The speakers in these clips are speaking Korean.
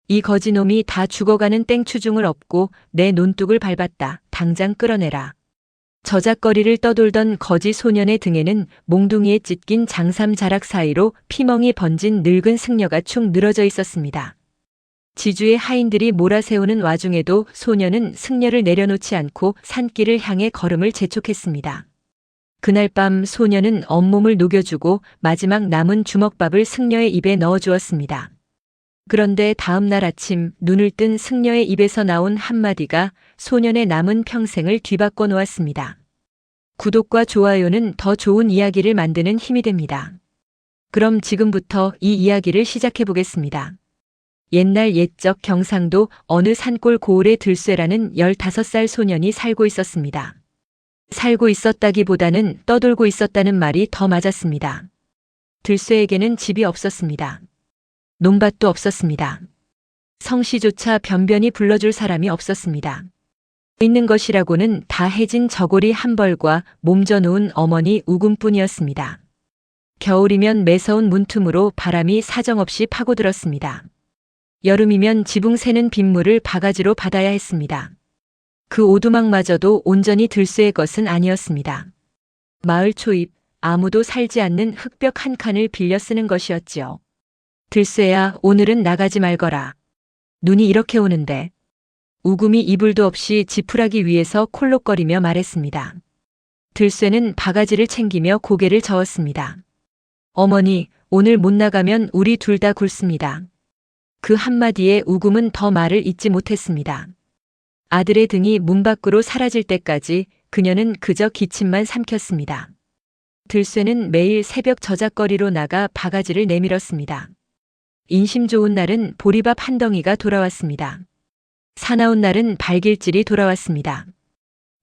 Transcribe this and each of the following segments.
이 거지놈이 다 죽어가는 땡추중을 업고 내 논뚝을 밟았다. 당장 끌어내라. 저작거리를 떠돌던 거지 소년의 등에는 몽둥이에 찢긴 장삼 자락 사이로 피멍이 번진 늙은 승려가 축 늘어져 있었습니다. 지주의 하인들이 몰아세우는 와중에도 소년은 승려를 내려놓지 않고 산길을 향해 걸음을 재촉했습니다. 그날 밤 소년은 온몸을 녹여주고 마지막 남은 주먹밥을 승려의 입에 넣어주었습니다. 그런데 다음 날 아침 눈을 뜬 승려의 입에서 나온 한마디가 소년의 남은 평생을 뒤바꿔 놓았습니다. 구독과 좋아요는 더 좋은 이야기를 만드는 힘이 됩니다. 그럼 지금부터 이 이야기를 시작해 보겠습니다. 옛날 옛적 경상도 어느 산골 고을에 들쇠라는 15살 소년이 살고 있었습니다. 살고 있었다기보다는 떠돌고 있었다는 말이 더 맞았습니다. 들쇠에게는 집이 없었습니다. 논밭도 없었습니다. 성씨조차 변변히 불러줄 사람이 없었습니다. 있는 것이라고는 다 해진 저고리 한 벌과 몸져 놓은 어머니 우금뿐이었습니다. 겨울이면 매서운 문틈으로 바람이 사정없이 파고들었습니다. 여름이면 지붕 새는 빗물을 바가지로 받아야 했습니다. 그 오두막마저도 온전히 들쇠의 것은 아니었습니다. 마을 초입 아무도 살지 않는 흙벽 한 칸을 빌려 쓰는 것이었지요. 들쇠야, 오늘은 나가지 말거라. 눈이 이렇게 오는데. 우금이 이불도 없이 지푸라기 위에서 콜록거리며 말했습니다. 들쇠는 바가지를 챙기며 고개를 저었습니다. 어머니, 오늘 못 나가면 우리 둘 다 굵습니다. 그 한마디에 우금은 더 말을 잇지 못했습니다. 아들의 등이 문 밖으로 사라질 때까지 그녀는 그저 기침만 삼켰습니다. 들쇠는 매일 새벽 저작거리로 나가 바가지를 내밀었습니다. 인심 좋은 날은 보리밥 한 덩이가 돌아왔습니다. 사나운 날은 발길질이 돌아왔습니다.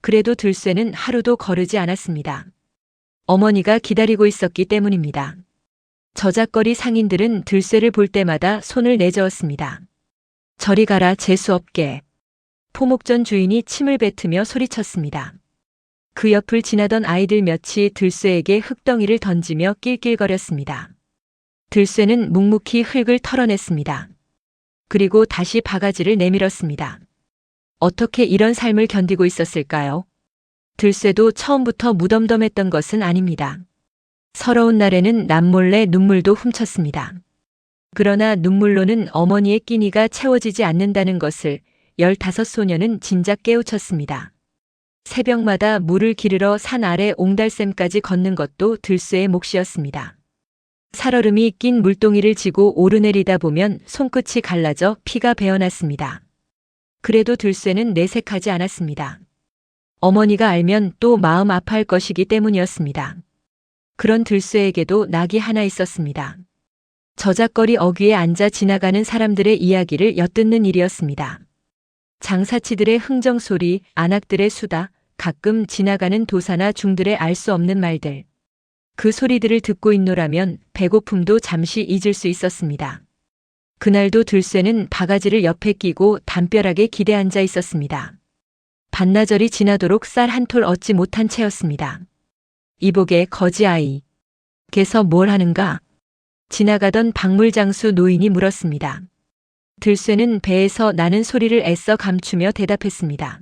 그래도 들쇠는 하루도 거르지 않았습니다. 어머니가 기다리고 있었기 때문입니다. 저작거리 상인들은 들쇠를 볼 때마다 손을 내저었습니다. 저리 가라 재수없게. 포목전 주인이 침을 뱉으며 소리쳤습니다. 그 옆을 지나던 아이들 몇이 들쇠에게 흙덩이를 던지며 낄낄거렸습니다. 들쇠는 묵묵히 흙을 털어냈습니다. 그리고 다시 바가지를 내밀었습니다. 어떻게 이런 삶을 견디고 있었을까요? 들쇠도 처음부터 무덤덤했던 것은 아닙니다. 서러운 날에는 남몰래 눈물도 훔쳤습니다. 그러나 눈물로는 어머니의 끼니가 채워지지 않는다는 것을 15소년은 진작 깨우쳤습니다. 새벽마다 물을 기르러 산 아래 옹달샘까지 걷는 것도 들쇠의 몫이었습니다. 살얼음이 낀 물동이를 지고 오르내리다 보면 손끝이 갈라져 피가 배어났습니다. 그래도 들쇠는 내색하지 않았습니다. 어머니가 알면 또 마음 아파할 것이기 때문이었습니다. 그런 들쇠에게도 낙이 하나 있었습니다. 저작거리 어귀에 앉아 지나가는 사람들의 이야기를 엿듣는 일이었습니다. 장사치들의 흥정소리, 안악들의 수다, 가끔 지나가는 도사나 중들의 알 수 없는 말들. 그 소리들을 듣고 있노라면 배고픔도 잠시 잊을 수 있었습니다. 그날도 들쇠는 바가지를 옆에 끼고 담벼락에 기대 앉아 있었습니다. 반나절이 지나도록 쌀 한 톨 얻지 못한 채였습니다. 이복의 거지아이. 개서 뭘 하는가? 지나가던 박물장수 노인이 물었습니다. 들쇠는 배에서 나는 소리를 애써 감추며 대답했습니다.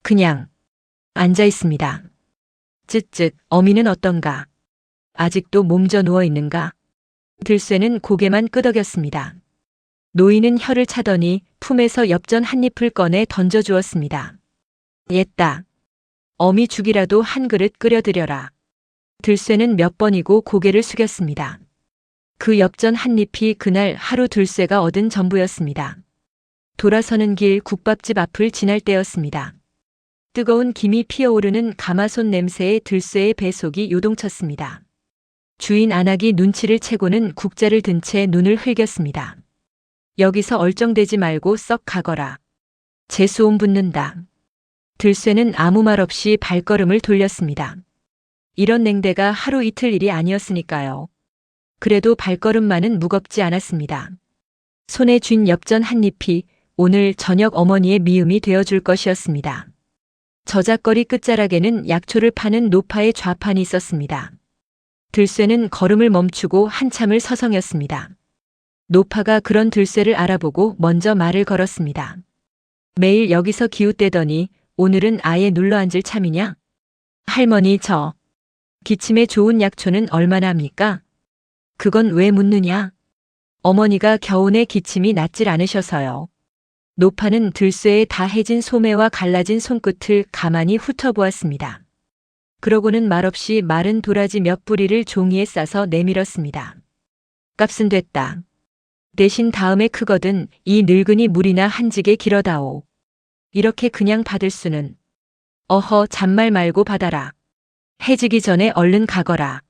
그냥 앉아 있습니다. 쯧쯧, 어미는 어떤가? 아직도 몸져 누워 있는가? 들쇠는 고개만 끄덕였습니다. 노인은 혀를 차더니 품에서 엽전 한 잎을 꺼내 던져주었습니다. 옛다. 어미 죽이라도 한 그릇 끓여드려라. 들쇠는 몇 번이고 고개를 숙였습니다. 그 엽전 한 잎이 그날 하루 들쇠가 얻은 전부였습니다. 돌아서는 길 국밥집 앞을 지날 때였습니다. 뜨거운 김이 피어오르는 가마솥 냄새에 들쇠의 배속이 요동쳤습니다. 주인 안악이 눈치를 채고는 국자를 든 채 눈을 흘겼습니다. 여기서 얼쩡대지 말고 썩 가거라. 재수온 붙는다. 들쇠는 아무 말 없이 발걸음을 돌렸습니다. 이런 냉대가 하루 이틀 일이 아니었으니까요. 그래도 발걸음만은 무겁지 않았습니다. 손에 쥔 엽전 한 잎이 오늘 저녁 어머니의 미음이 되어줄 것이었습니다. 저작거리 끝자락에는 약초를 파는 노파의 좌판이 있었습니다. 들쇠는 걸음을 멈추고 한참을 서성였습니다. 노파가 그런 들쇠를 알아보고 먼저 말을 걸었습니다. 매일 여기서 기웃대더니 오늘은 아예 눌러앉을 참이냐? 할머니 저 기침에 좋은 약초는 얼마나 합니까? 그건 왜 묻느냐? 어머니가 겨우내 기침이 낫질 않으셔서요. 노파는 들쇠에 다 해진 소매와 갈라진 손끝을 가만히 훑어보았습니다. 그러고는 말없이 마른 도라지 몇 부리를 종이에 싸서 내밀었습니다. 값은 됐다. 대신 다음에 크거든 이 늙은이 물이나 한 지게 길어다오. 이렇게 그냥 받을 수는. 어허 잔말 말고 받아라. 해지기 전에 얼른 가거라.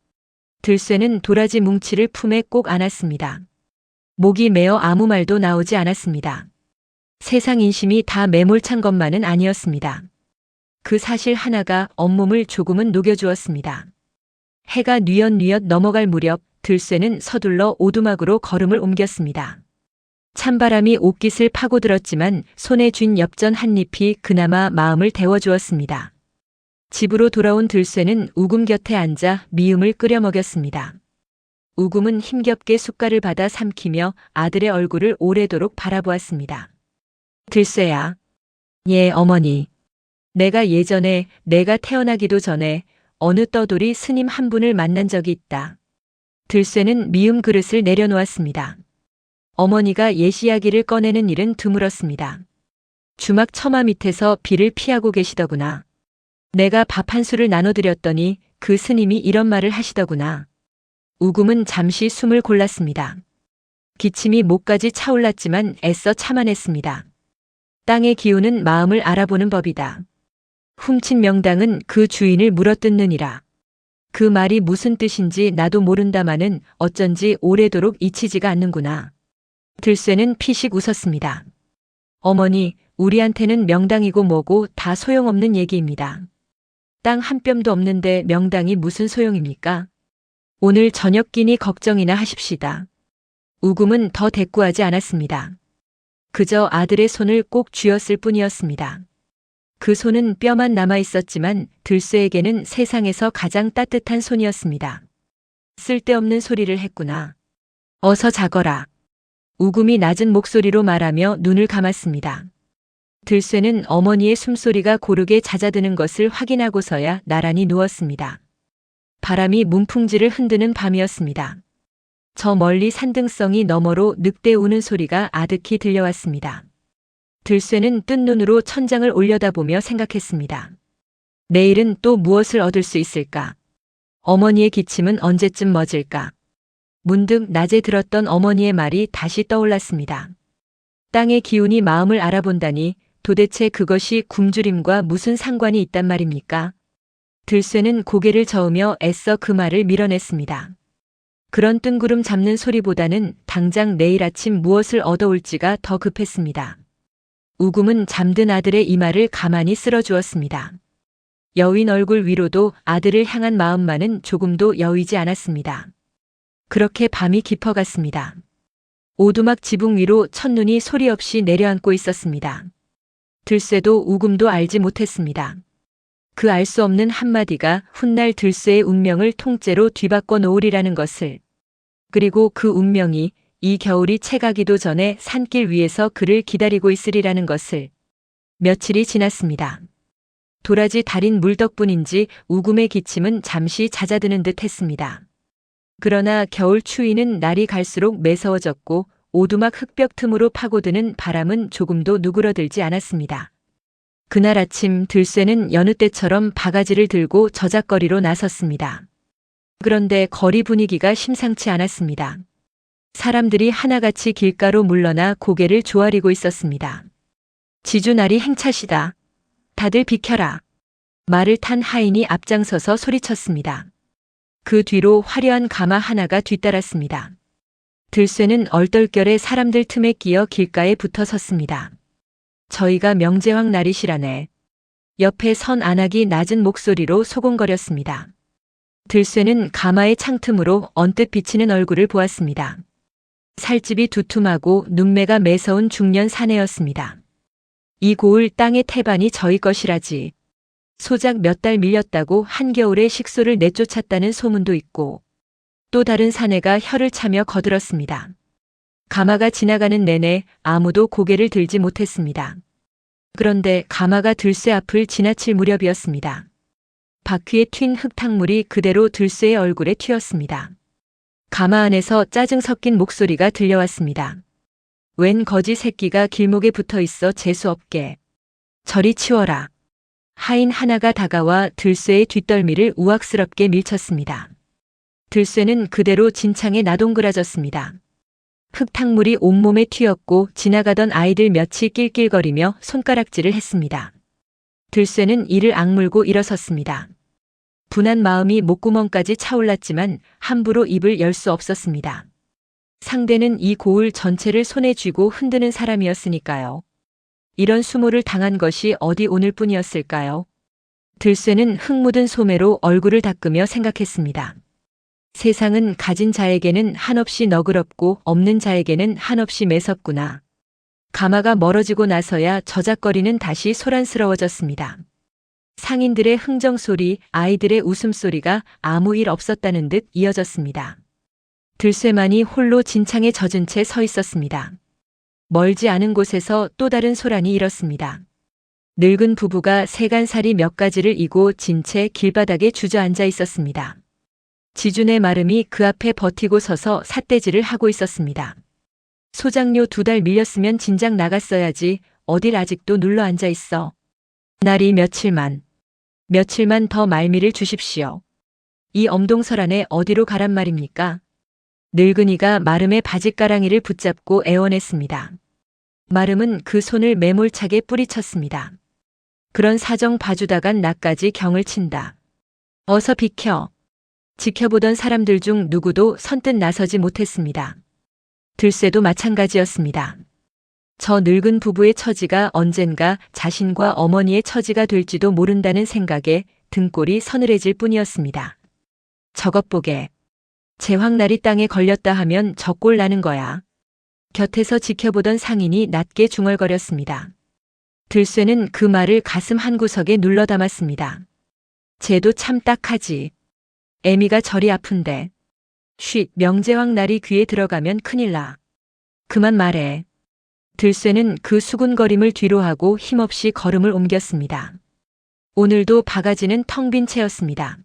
들쇠는 도라지 뭉치를 품에 꼭 안았습니다. 목이 메어 아무 말도 나오지 않았습니다. 세상 인심이 다 매몰찬 것만은 아니었습니다. 그 사실 하나가 온몸을 조금은 녹여주었습니다. 해가 뉘엿뉘엿 넘어갈 무렵 들쇠는 서둘러 오두막으로 걸음을 옮겼습니다. 찬바람이 옷깃을 파고들었지만 손에 쥔 엽전 한 잎이 그나마 마음을 데워주었습니다. 집으로 돌아온 들쇠는 우금 곁에 앉아 미음을 끓여 먹였습니다. 우금은 힘겹게 숟갈을 받아 삼키며 아들의 얼굴을 오래도록 바라보았습니다. 들쇠야. 예, 어머니. 내가 예전에 내가 태어나기도 전에 어느 떠돌이 스님 한 분을 만난 적이 있다. 들쇠는 미음 그릇을 내려놓았습니다. 어머니가 옛 이야기를 꺼내는 일은 드물었습니다. 주막 처마 밑에서 비를 피하고 계시더구나. 내가 밥 한 술을 나눠드렸더니 그 스님이 이런 말을 하시더구나. 우금은 잠시 숨을 골랐습니다. 기침이 목까지 차올랐지만 애써 참아냈습니다. 땅의 기운은 마음을 알아보는 법이다. 훔친 명당은 그 주인을 물어뜯느니라. 그 말이 무슨 뜻인지 나도 모른다마는 어쩐지 오래도록 잊히지가 않는구나. 들쇠는 피식 웃었습니다. 어머니, 우리한테는 명당이고 뭐고 다 소용없는 얘기입니다. 땅 한 뼘도 없는데 명당이 무슨 소용입니까? 오늘 저녁 끼니 걱정이나 하십시다. 우금은 더 대꾸하지 않았습니다. 그저 아들의 손을 꼭 쥐었을 뿐이었습니다. 그 손은 뼈만 남아 있었지만 들쇠에게는 세상에서 가장 따뜻한 손이었습니다. 쓸데없는 소리를 했구나. 어서 자거라. 우금이 낮은 목소리로 말하며 눈을 감았습니다. 들쇠는 어머니의 숨소리가 고르게 잦아드는 것을 확인하고서야 나란히 누웠습니다. 바람이 문풍지를 흔드는 밤이었습니다. 저 멀리 산등성이 너머로 늑대 우는 소리가 아득히 들려왔습니다. 들쇠는 뜬 눈으로 천장을 올려다보며 생각했습니다. 내일은 또 무엇을 얻을 수 있을까? 어머니의 기침은 언제쯤 멎을까? 문득 낮에 들었던 어머니의 말이 다시 떠올랐습니다. 땅의 기운이 마음을 알아본다니 도대체 그것이 굶주림과 무슨 상관이 있단 말입니까? 들쇠는 고개를 저으며 애써 그 말을 밀어냈습니다. 그런 뜬구름 잡는 소리보다는 당장 내일 아침 무엇을 얻어올지가 더 급했습니다. 우금은 잠든 아들의 이마를 가만히 쓸어주었습니다. 여윈 얼굴 위로도 아들을 향한 마음만은 조금도 여위지 않았습니다. 그렇게 밤이 깊어갔습니다. 오두막 지붕 위로 첫눈이 소리 없이 내려앉고 있었습니다. 들쇠도 우금도 알지 못했습니다. 그 알 수 없는 한마디가 훗날 들쇠의 운명을 통째로 뒤바꿔 놓으리라는 것을, 그리고 그 운명이 이 겨울이 채가기도 전에 산길 위에서 그를 기다리고 있으리라는 것을. 며칠이 지났습니다. 도라지 달인 물 덕분인지 우금의 기침은 잠시 잦아드는 듯 했습니다. 그러나 겨울 추위는 날이 갈수록 매서워졌고 오두막 흙벽 틈으로 파고드는 바람은 조금도 누그러들지 않았습니다. 그날 아침 들쇠는 여느 때처럼 바가지를 들고 저작거리로 나섰습니다. 그런데 거리 분위기가 심상치 않았습니다. 사람들이 하나같이 길가로 물러나 고개를 조아리고 있었습니다. 지주날이 행차시다. 다들 비켜라. 말을 탄 하인이 앞장서서 소리쳤습니다. 그 뒤로 화려한 가마 하나가 뒤따랐습니다. 들쇠는 얼떨결에 사람들 틈에 끼어 길가에 붙어 섰습니다. 저희가 명제황 날이시라네. 옆에 선 안악이 낮은 목소리로 소곤거렸습니다. 들쇠는 가마의 창틈으로 언뜻 비치는 얼굴을 보았습니다. 살집이 두툼하고 눈매가 매서운 중년 사내였습니다. 이 고을 땅의 태반이 저희 것이라지. 소작 몇 달 밀렸다고 한겨울에 식소를 내쫓았다는 소문도 있고, 또 다른 사내가 혀를 차며 거들었습니다. 가마가 지나가는 내내 아무도 고개를 들지 못했습니다. 그런데 가마가 들쇠 앞을 지나칠 무렵이었습니다. 바퀴에 튄 흙탕물이 그대로 들쇠의 얼굴에 튀었습니다. 가마 안에서 짜증 섞인 목소리가 들려왔습니다. 웬 거지 새끼가 길목에 붙어 있어 재수없게. 저리 치워라. 하인 하나가 다가와 들쇠의 뒷덜미를 우악스럽게 밀쳤습니다. 들쇠는 그대로 진창에 나동그라졌습니다. 흙탕물이 온몸에 튀었고 지나가던 아이들 몇이 낄낄거리며 손가락질을 했습니다. 들쇠는 이를 악물고 일어섰습니다. 분한 마음이 목구멍까지 차올랐지만 함부로 입을 열 수 없었습니다. 상대는 이 고을 전체를 손에 쥐고 흔드는 사람이었으니까요. 이런 수모를 당한 것이 어디 오늘 뿐이었을까요? 들쇠는 흙 묻은 소매로 얼굴을 닦으며 생각했습니다. 세상은 가진 자에게는 한없이 너그럽고 없는 자에게는 한없이 매섭구나. 가마가 멀어지고 나서야 저작거리는 다시 소란스러워졌습니다. 상인들의 흥정소리, 아이들의 웃음소리가 아무 일 없었다는 듯 이어졌습니다. 들쇠만이 홀로 진창에 젖은 채 서 있었습니다. 멀지 않은 곳에서 또 다른 소란이 일었습니다. 늙은 부부가 세간살이 몇 가지를 이고 진 채 길바닥에 주저앉아 있었습니다. 지준의 마름이 그 앞에 버티고 서서 삿대질을 하고 있었습니다. 소장료 2달 밀렸으면 진작 나갔어야지 어딜 아직도 눌러 앉아 있어. 날이 며칠만 더 말미를 주십시오. 이 엄동설 안에 어디로 가란 말입니까? 늙은이가 마름의 바짓가랑이를 붙잡고 애원했습니다. 마름은 그 손을 매몰차게 뿌리쳤습니다. 그런 사정 봐주다간 나까지 경을 친다. 어서 비켜. 지켜보던 사람들 중 누구도 선뜻 나서지 못했습니다. 들쇠도 마찬가지였습니다. 저 늙은 부부의 처지가 언젠가 자신과 어머니의 처지가 될지도 모른다는 생각에 등골이 서늘해질 뿐이었습니다. 저것 보게. 제황날이 땅에 걸렸다 하면 저 꼴 나는 거야. 곁에서 지켜보던 상인이 낮게 중얼거렸습니다. 들쇠는 그 말을 가슴 한구석에 눌러 담았습니다. 쟤도 참 딱하지. 애미가 저리 아픈데. 쉿, 명제황날이 귀에 들어가면 큰일 나. 그만 말해. 들쇠는 그 수군거림을 뒤로 하고 힘없이 걸음을 옮겼습니다. 오늘도 바가지는 텅 빈 채였습니다.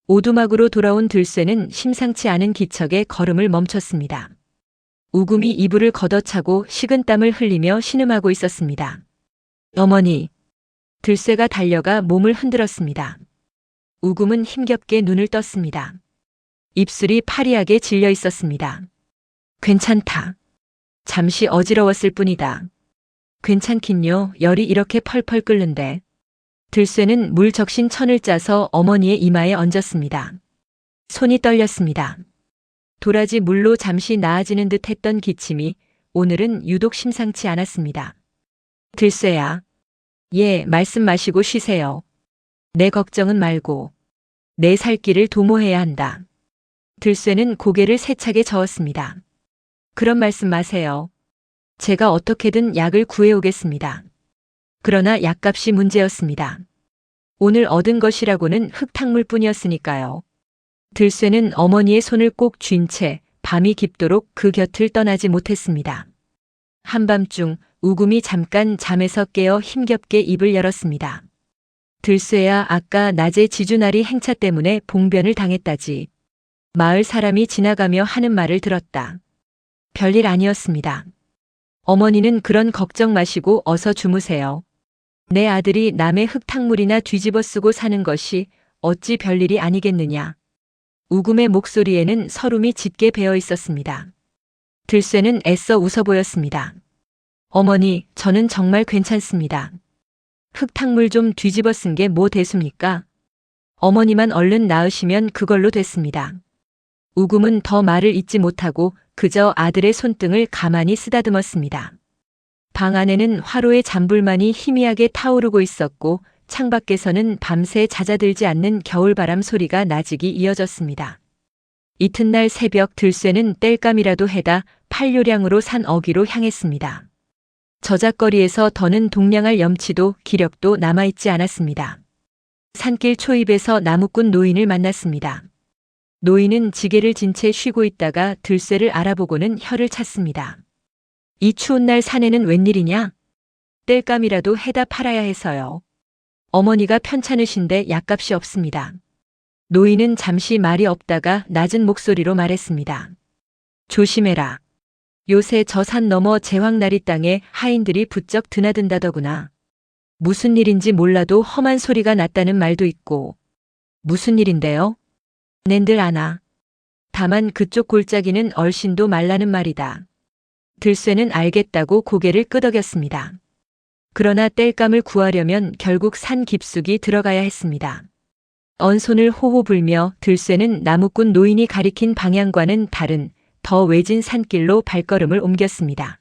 오두막으로 돌아온 들쇠는 심상치 않은 기척에 걸음을 멈췄습니다. 우금이 이불을 걷어차고 식은땀을 흘리며 신음하고 있었습니다. 어머니. 들쇠가 달려가 몸을 흔들었습니다. 우금은 힘겹게 눈을 떴습니다. 입술이 파리하게 질려 있었습니다. 괜찮다. 잠시 어지러웠을 뿐이다. 괜찮긴요. 열이 이렇게 펄펄 끓는데. 들쇠는 물 적신 천을 짜서 어머니의 이마에 얹었습니다. 손이 떨렸습니다. 도라지 물로 잠시 나아지는 듯 했던 기침이 오늘은 유독 심상치 않았습니다. 들쇠야. 예, 말씀 마시고 쉬세요. 내 걱정은 말고. 내 살 길을 도모해야 한다. 들쇠는 고개를 세차게 저었습니다. 그런 말씀 마세요. 제가 어떻게든 약을 구해오겠습니다. 그러나 약값이 문제였습니다. 오늘 얻은 것이라고는 흙탕물 뿐이었으니까요. 들쇠는 어머니의 손을 꼭 쥔 채 밤이 깊도록 그 곁을 떠나지 못했습니다. 한밤중 우금이 잠깐 잠에서 깨어 힘겹게 입을 열었습니다. 들쇠야, 아까 낮에 지주날이 행차 때문에 봉변을 당했다지. 마을 사람이 지나가며 하는 말을 들었다. 별일 아니었습니다. 어머니는 그런 걱정 마시고 어서 주무세요. 내 아들이 남의 흙탕물이나 뒤집어 쓰고 사는 것이 어찌 별일이 아니겠느냐. 우금의 목소리에는 서름이 짙게 배어 있었습니다. 들쇠는 애써 웃어 보였습니다. 어머니, 저는 정말 괜찮습니다. 흙탕물 좀 뒤집어 쓴 게 뭐 대수입니까? 어머니만 얼른 나으시면 그걸로 됐습니다. 우금은 더 말을 잇지 못하고 그저 아들의 손등을 가만히 쓰다듬었습니다. 방 안에는 화로의 잔불만이 희미하게 타오르고 있었고 창밖에서는 밤새 잦아들지 않는 겨울바람 소리가 나직이 이어졌습니다. 이튿날 새벽 들쇠는 땔감이라도 해다 팔요량으로 산 어귀로 향했습니다. 저작거리에서 더는 동냥할 염치도 기력도 남아있지 않았습니다. 산길 초입에서 나무꾼 노인을 만났습니다. 노인은 지게를 진 채 쉬고 있다가 들쇠를 알아보고는 혀를 찼습니다. 이 추운 날 산에는 웬일이냐? 땔감이라도 해다 팔아야 해서요. 어머니가 편찮으신데 약값이 없습니다. 노인은 잠시 말이 없다가 낮은 목소리로 말했습니다. 조심해라. 요새 저 산 너머 제황나리 땅에 하인들이 부쩍 드나든다더구나. 무슨 일인지 몰라도 험한 소리가 났다는 말도 있고. 무슨 일인데요? 낸들 아나. 다만 그쪽 골짜기는 얼씬도 말라는 말이다. 들쇠는 알겠다고 고개를 끄덕였습니다. 그러나 땔감을 구하려면 결국 산 깊숙이 들어가야 했습니다. 언손을 호호 불며 들쇠는 나무꾼 노인이 가리킨 방향과는 다른 더 외진 산길로 발걸음을 옮겼습니다.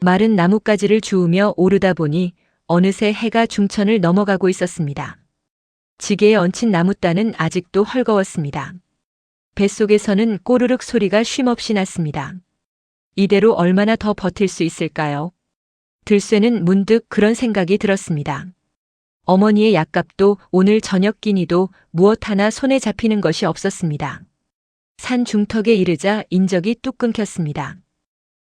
마른 나뭇가지를 주우며 오르다 보니 어느새 해가 중천을 넘어가고 있었습니다. 지게에 얹힌 나무단은 아직도 헐거웠습니다. 뱃속에서는 꼬르륵 소리가 쉼없이 났습니다. 이대로 얼마나 더 버틸 수 있을까요? 들쇠는 문득 그런 생각이 들었습니다. 어머니의 약값도 오늘 저녁 끼니도 무엇 하나 손에 잡히는 것이 없었습니다. 산 중턱에 이르자 인적이 뚝 끊겼습니다.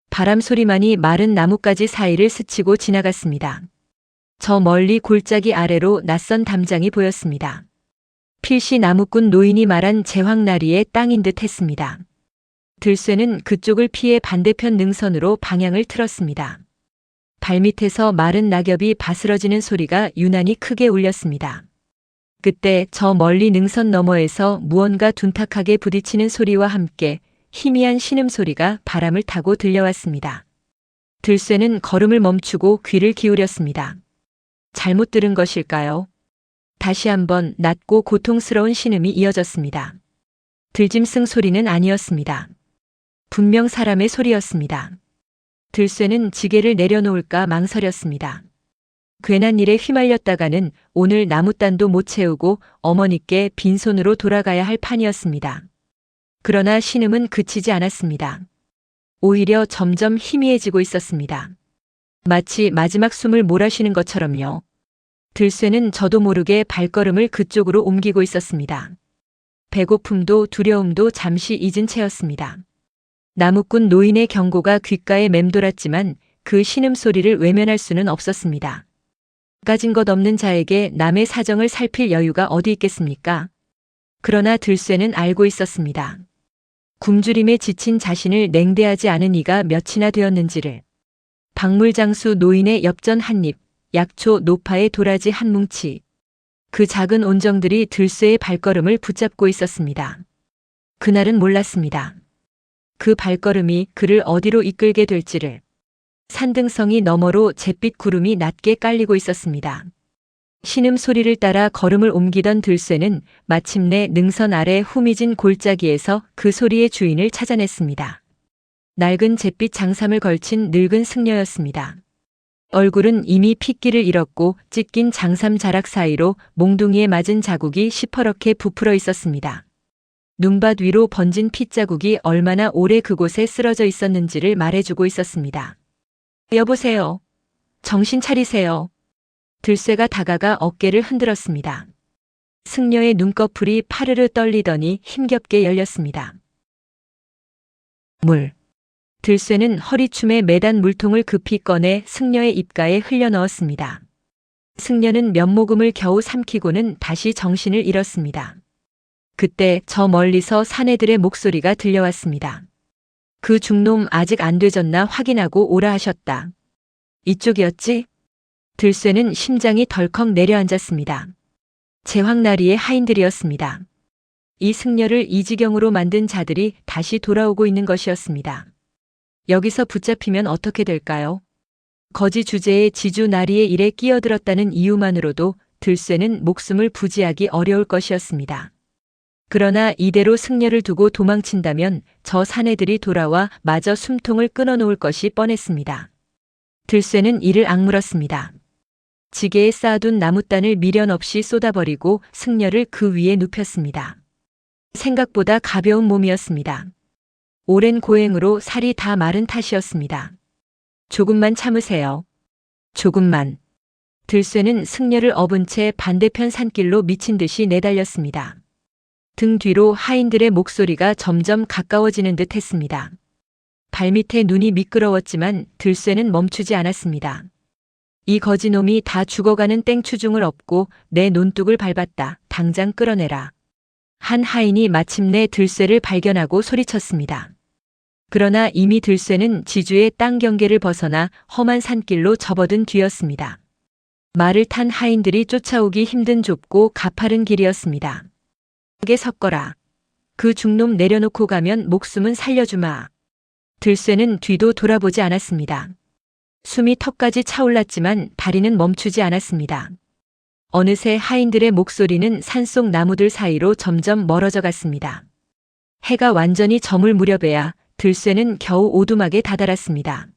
바람 소리만이 마른 나뭇가지 사이를 스치고 지나갔습니다. 저 멀리 골짜기 아래로 낯선 담장이 보였습니다. 필시 나무꾼 노인이 말한 제황나리의 땅인 듯 했습니다. 들쇠는 그쪽을 피해 반대편 능선으로 방향을 틀었습니다. 발밑에서 마른 낙엽이 바스러지는 소리가 유난히 크게 울렸습니다. 그때 저 멀리 능선 너머에서 무언가 둔탁하게 부딪히는 소리와 함께 희미한 신음소리가 바람을 타고 들려왔습니다. 들쇠는 걸음을 멈추고 귀를 기울였습니다. 잘못 들은 것일까요? 다시 한번 낮고 고통스러운 신음이 이어졌습니다. 들짐승 소리는 아니었습니다. 분명 사람의 소리였습니다. 들쇠는 지게를 내려놓을까 망설였습니다. 괜한 일에 휘말렸다가는 오늘 나무단도 못 채우고 어머니께 빈손으로 돌아가야 할 판이었습니다. 그러나 신음은 그치지 않았습니다. 오히려 점점 희미해지고 있었습니다. 마치 마지막 숨을 몰아쉬는 것처럼요. 들쇠는 저도 모르게 발걸음을 그쪽으로 옮기고 있었습니다. 배고픔도 두려움도 잠시 잊은 채였습니다. 나무꾼 노인의 경고가 귓가에 맴돌았지만 그 신음소리를 외면할 수는 없었습니다. 가진 것 없는 자에게 남의 사정을 살필 여유가 어디 있겠습니까? 그러나 들쇠는 알고 있었습니다. 굶주림에 지친 자신을 냉대하지 않은 이가 몇이나 되었는지를. 박물장수 노인의 엽전 한 입, 약초 노파의 도라지 한 뭉치. 그 작은 온정들이 들쇠의 발걸음을 붙잡고 있었습니다. 그날은 몰랐습니다. 그 발걸음이 그를 어디로 이끌게 될지를. 산등성이 너머로 잿빛 구름이 낮게 깔리고 있었습니다. 신음 소리를 따라 걸음을 옮기던 들쇠는 마침내 능선 아래 후미진 골짜기에서 그 소리의 주인을 찾아냈습니다. 낡은 잿빛 장삼을 걸친 늙은 승려였습니다. 얼굴은 이미 핏기를 잃었고 찢긴 장삼 자락 사이로 몽둥이에 맞은 자국이 시퍼렇게 부풀어 있었습니다. 눈밭 위로 번진 핏자국이 얼마나 오래 그곳에 쓰러져 있었는지를 말해주고 있었습니다. 여보세요. 정신 차리세요. 들쇠가 다가가 어깨를 흔들었습니다. 승려의 눈꺼풀이 파르르 떨리더니 힘겹게 열렸습니다. 물. 들쇠는 허리춤에 매단 물통을 급히 꺼내 승려의 입가에 흘려 넣었습니다. 승려는 면모금을 겨우 삼키고는 다시 정신을 잃었습니다. 그때 저 멀리서 사내들의 목소리가 들려왔습니다. 그 중놈 아직 안 되졌나 확인하고 오라 하셨다. 이쪽이었지? 들쇠는 심장이 덜컥 내려앉았습니다. 제황나리의 하인들이었습니다. 이 승려를 이 지경으로 만든 자들이 다시 돌아오고 있는 것이었습니다. 여기서 붙잡히면 어떻게 될까요? 거지 주제에 지주 나리의 일에 끼어들었다는 이유만으로도 들쇠는 목숨을 부지하기 어려울 것이었습니다. 그러나 이대로 승려를 두고 도망친다면 저 사내들이 돌아와 마저 숨통을 끊어놓을 것이 뻔했습니다. 들쇠는 이를 악물었습니다. 지게에 쌓아둔 나무단을 미련 없이 쏟아버리고 승려를 그 위에 눕혔습니다. 생각보다 가벼운 몸이었습니다. 오랜 고행으로 살이 다 마른 탓이었습니다. 조금만 참으세요. 조금만. 들쇠는 승려를 업은 채 반대편 산길로 미친 듯이 내달렸습니다. 등 뒤로 하인들의 목소리가 점점 가까워지는 듯 했습니다. 발밑에 눈이 미끄러웠지만 들쇠는 멈추지 않았습니다. 이 거지놈이 다 죽어가는 땡추중을 업고 내 논뚝을 밟았다. 당장 끌어내라. 한 하인이 마침내 들쇠를 발견하고 소리쳤습니다. 그러나 이미 들쇠는 지주의 땅 경계를 벗어나 험한 산길로 접어든 뒤였습니다. 말을 탄 하인들이 쫓아오기 힘든 좁고 가파른 길이었습니다. 게 섞어라. 그 중놈 내려놓고 가면 목숨은 살려주마. 들쇠는 뒤도 돌아보지 않았습니다. 숨이 턱까지 차올랐지만 다리는 멈추지 않았습니다. 어느새 하인들의 목소리는 산속 나무들 사이로 점점 멀어져 갔습니다. 해가 완전히 저물 무렵에야 들쇠는 겨우 오두막에 다다랐습니다.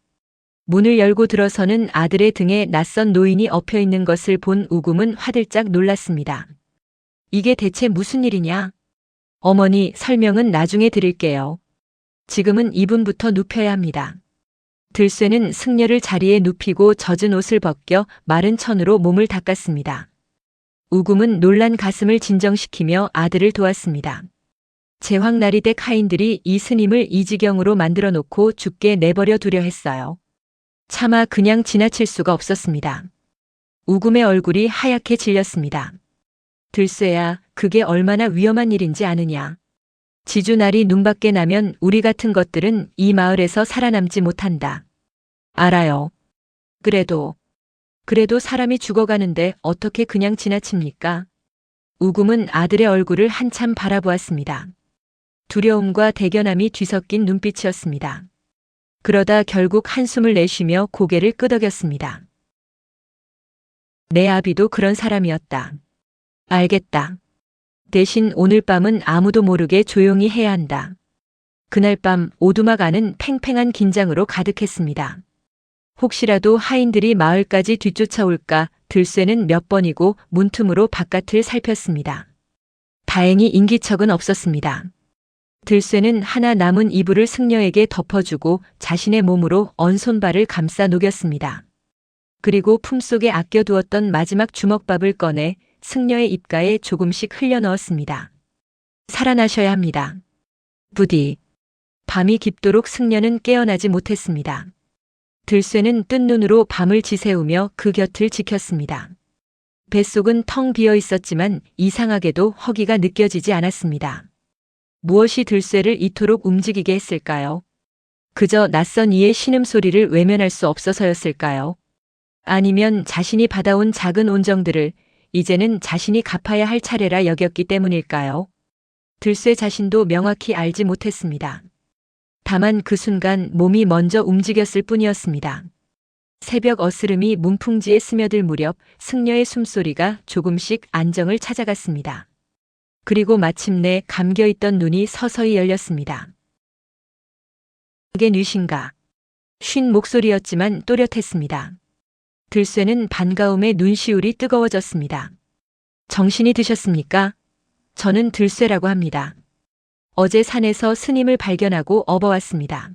문을 열고 들어서는 아들의 등에 낯선 노인이 엎여 있는 것을 본 우금은 화들짝 놀랐습니다. 이게 대체 무슨 일이냐? 어머니, 설명은 나중에 드릴게요. 지금은 이분부터 눕혀야 합니다. 들쇠는 승려를 자리에 눕히고 젖은 옷을 벗겨 마른 천으로 몸을 닦았습니다. 우금은 놀란 가슴을 진정시키며 아들을 도왔습니다. 제황나리댁 하인들이 이 스님을 이 지경으로 만들어 놓고 죽게 내버려 두려 했어요. 차마 그냥 지나칠 수가 없었습니다. 우금의 얼굴이 하얗게 질렸습니다. 들쇠야, 그게 얼마나 위험한 일인지 아느냐. 지주날이 눈밖에 나면 우리 같은 것들은 이 마을에서 살아남지 못한다. 알아요. 그래도 사람이 죽어가는데 어떻게 그냥 지나칩니까? 우금은 아들의 얼굴을 한참 바라보았습니다. 두려움과 대견함이 뒤섞인 눈빛이었습니다. 그러다 결국 한숨을 내쉬며 고개를 끄덕였습니다. 내 아비도 그런 사람이었다. 알겠다. 대신 오늘 밤은 아무도 모르게 조용히 해야 한다. 그날 밤 오두막 안은 팽팽한 긴장으로 가득했습니다. 혹시라도 하인들이 마을까지 뒤쫓아올까 들쇠는 몇 번이고 문틈으로 바깥을 살폈습니다. 다행히 인기척은 없었습니다. 들쇠는 하나 남은 이불을 승려에게 덮어주고 자신의 몸으로 언손발을 감싸 녹였습니다. 그리고 품속에 아껴두었던 마지막 주먹밥을 꺼내 승려의 입가에 조금씩 흘려 넣었습니다. 살아나셔야 합니다. 부디. 밤이 깊도록 승려는 깨어나지 못했습니다. 들쇠는 뜬 눈으로 밤을 지새우며 그 곁을 지켰습니다. 뱃속은 텅 비어 있었지만 이상하게도 허기가 느껴지지 않았습니다. 무엇이 들쇠를 이토록 움직이게 했을까요? 그저 낯선 이의 신음소리를 외면할 수 없어서였을까요? 아니면 자신이 받아온 작은 온정들을 이제는 자신이 갚아야 할 차례라 여겼기 때문일까요? 들쇠 자신도 명확히 알지 못했습니다. 다만 그 순간 몸이 먼저 움직였을 뿐이었습니다. 새벽 어스름이 문풍지에 스며들 무렵 승려의 숨소리가 조금씩 안정을 찾아갔습니다. 그리고 마침내 감겨있던 눈이 서서히 열렸습니다. 그게 뉘신가? 쉰 목소리였지만 또렷했습니다. 들쇠는 반가움에 눈시울이 뜨거워졌습니다. 정신이 드셨습니까? 저는 들쇠라고 합니다. 어제 산에서 스님을 발견하고 업어왔습니다.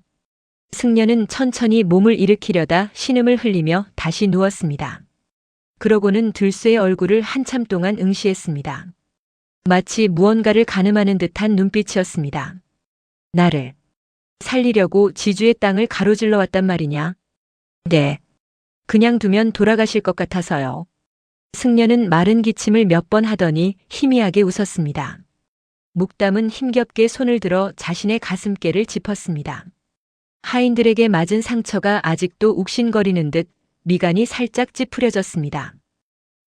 승려는 천천히 몸을 일으키려다 신음을 흘리며 다시 누웠습니다. 그러고는 들쇠의 얼굴을 한참 동안 응시했습니다. 마치 무언가를 가늠하는 듯한 눈빛이었습니다. 나를 살리려고 지주의 땅을 가로질러 왔단 말이냐? 네. 그냥 두면 돌아가실 것 같아서요. 승려는 마른 기침을 몇 번 하더니 희미하게 웃었습니다. 묵담은 힘겹게 손을 들어 자신의 가슴께를 짚었습니다. 하인들에게 맞은 상처가 아직도 욱신거리는 듯 미간이 살짝 찌푸려졌습니다.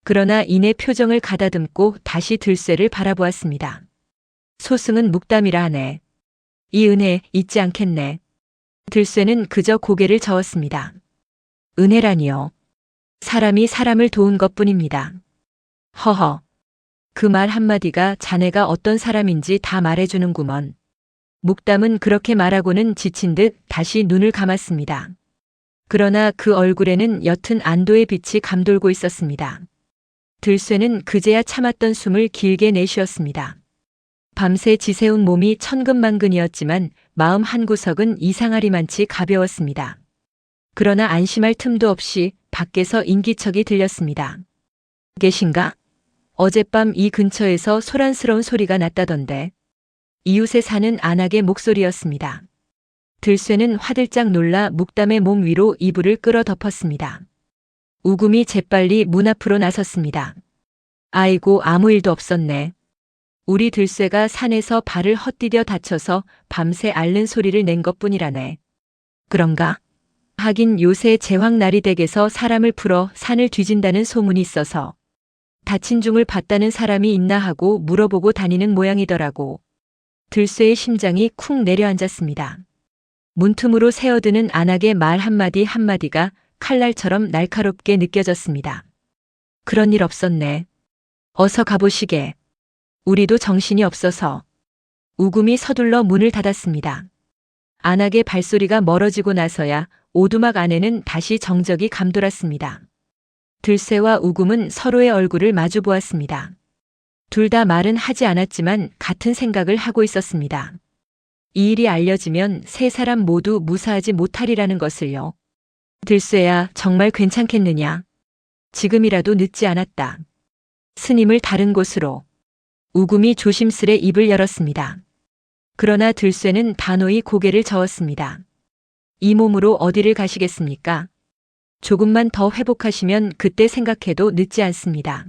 그러나 이내 표정을 가다듬고 다시 들쇠를 바라보았습니다. 소승은 묵담이라 하네. 이 은혜 잊지 않겠네. 들쇠는 그저 고개를 저었습니다. 은혜라니요. 사람이 사람을 도운 것뿐입니다. 허허. 그 말 한마디가 자네가 어떤 사람인지 다 말해주는구먼. 묵담은 그렇게 말하고는 지친 듯 다시 눈을 감았습니다. 그러나 그 얼굴에는 옅은 안도의 빛이 감돌고 있었습니다. 들쇠는 그제야 참았던 숨을 길게 내쉬었습니다. 밤새 지새운 몸이 천근만근이었지만 마음 한구석은 이상하리만치 가벼웠습니다. 그러나 안심할 틈도 없이 밖에서 인기척이 들렸습니다. 계신가? 어젯밤 이 근처에서 소란스러운 소리가 났다던데. 이웃에 사는 안악의 목소리였습니다. 들쇠는 화들짝 놀라 묵담의 몸 위로 이불을 끌어 덮었습니다. 우금이 재빨리 문 앞으로 나섰습니다. 아이고, 아무 일도 없었네. 우리 들쇠가 산에서 발을 헛디뎌 다쳐서 밤새 앓는 소리를 낸 것뿐이라네. 그런가? 하긴 요새 제황나리 댁에서 사람을 풀어 산을 뒤진다는 소문이 있어서 다친 중을 봤다는 사람이 있나 하고 물어보고 다니는 모양이더라고. 들쇠의 심장이 쿵 내려앉았습니다. 문틈으로 새어드는 안악의 말 한마디 한마디가 칼날처럼 날카롭게 느껴졌습니다. 그런 일 없었네. 어서 가보시게. 우리도 정신이 없어서. 우금이 서둘러 문을 닫았습니다. 안악의 발소리가 멀어지고 나서야 오두막 안에는 다시 정적이 감돌았습니다. 들쇠와 우금은 서로의 얼굴을 마주 보았습니다. 둘 다 말은 하지 않았지만 같은 생각을 하고 있었습니다. 이 일이 알려지면 세 사람 모두 무사하지 못하리라는 것을요. 들쇠야, 정말 괜찮겠느냐? 지금이라도 늦지 않았다. 스님을 다른 곳으로. 우금이 조심스레 입을 열었습니다. 그러나 들쇠는 단호히 고개를 저었습니다. 이 몸으로 어디를 가시겠습니까? 조금만 더 회복하시면 그때 생각해도 늦지 않습니다.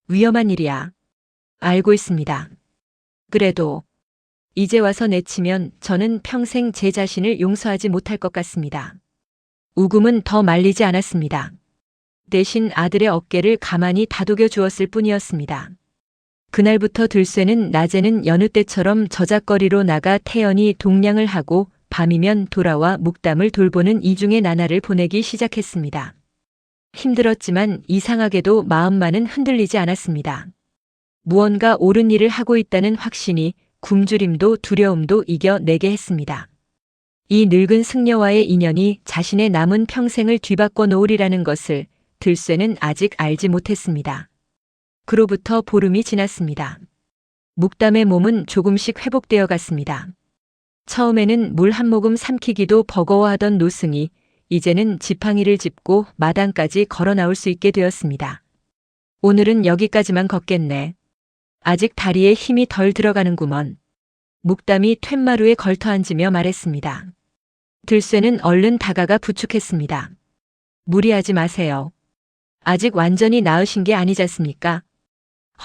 위험한 일이야. 알고 있습니다. 그래도 이제 와서 내치면 저는 평생 제 자신을 용서하지 못할 것 같습니다. 우금은 더 말리지 않았습니다. 대신 아들의 어깨를 가만히 다독여 주었을 뿐이었습니다. 그날부터 들쇠는 낮에는 여느 때처럼 저작거리로 나가 태연히 동냥을 하고 밤이면 돌아와 묵담을 돌보는 이중의 나날을 보내기 시작했습니다. 힘들었지만 이상하게도 마음만은 흔들리지 않았습니다. 무언가 옳은 일을 하고 있다는 확신이 굶주림도 두려움도 이겨내게 했습니다. 이 늙은 승려와의 인연이 자신의 남은 평생을 뒤바꿔 놓으리라는 것을 들쇠는 아직 알지 못했습니다. 그로부터 보름이 지났습니다. 묵담의 몸은 조금씩 회복되어 갔습니다. 처음에는 물 한 모금 삼키기도 버거워하던 노승이 이제는 지팡이를 짚고 마당까지 걸어 나올 수 있게 되었습니다. 오늘은 여기까지만 걷겠네. 아직 다리에 힘이 덜 들어가는구먼. 묵담이 툇마루에 걸터 앉으며 말했습니다. 들쇠는 얼른 다가가 부축했습니다. 무리하지 마세요. 아직 완전히 나으신 게 아니지 않습니까?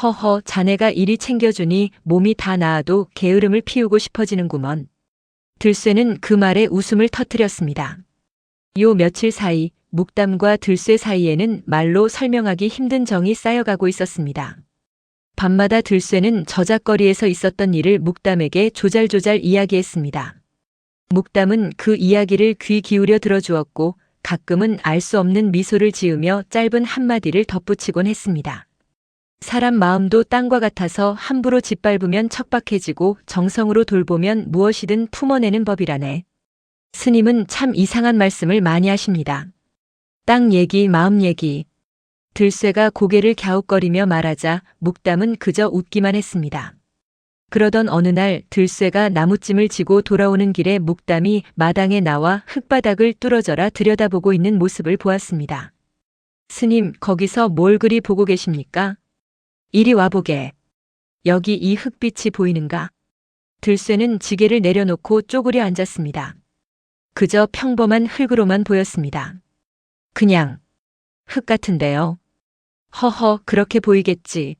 허허, 자네가 이리 챙겨주니 몸이 다 나아도 게으름을 피우고 싶어지는구먼. 들쇠는 그 말에 웃음을 터뜨렸습니다. 요 며칠 사이 묵담과 들쇠 사이에는 말로 설명하기 힘든 정이 쌓여가고 있었습니다. 밤마다 들쇠는 저작거리에서 있었던 일을 묵담에게 조잘조잘 이야기했습니다. 묵담은 그 이야기를 귀 기울여 들어주었고 가끔은 알 수 없는 미소를 지으며 짧은 한마디를 덧붙이곤 했습니다. 사람 마음도 땅과 같아서 함부로 짓밟으면 척박해지고 정성으로 돌보면 무엇이든 품어내는 법이라네. 스님은 참 이상한 말씀을 많이 하십니다. 땅 얘기, 마음 얘기. 들쇠가 고개를 갸웃거리며 말하자 묵담은 그저 웃기만 했습니다. 그러던 어느 날 들쇠가 나무찜을 지고 돌아오는 길에 묵담이 마당에 나와 흙바닥을 뚫어져라 들여다보고 있는 모습을 보았습니다. 스님, 거기서 뭘 그리 보고 계십니까? 이리 와보게. 여기 이 흙빛이 보이는가? 들쇠는 지게를 내려놓고 쪼그려 앉았습니다. 그저 평범한 흙으로만 보였습니다. 그냥 흙 같은데요. 허허, 그렇게 보이겠지.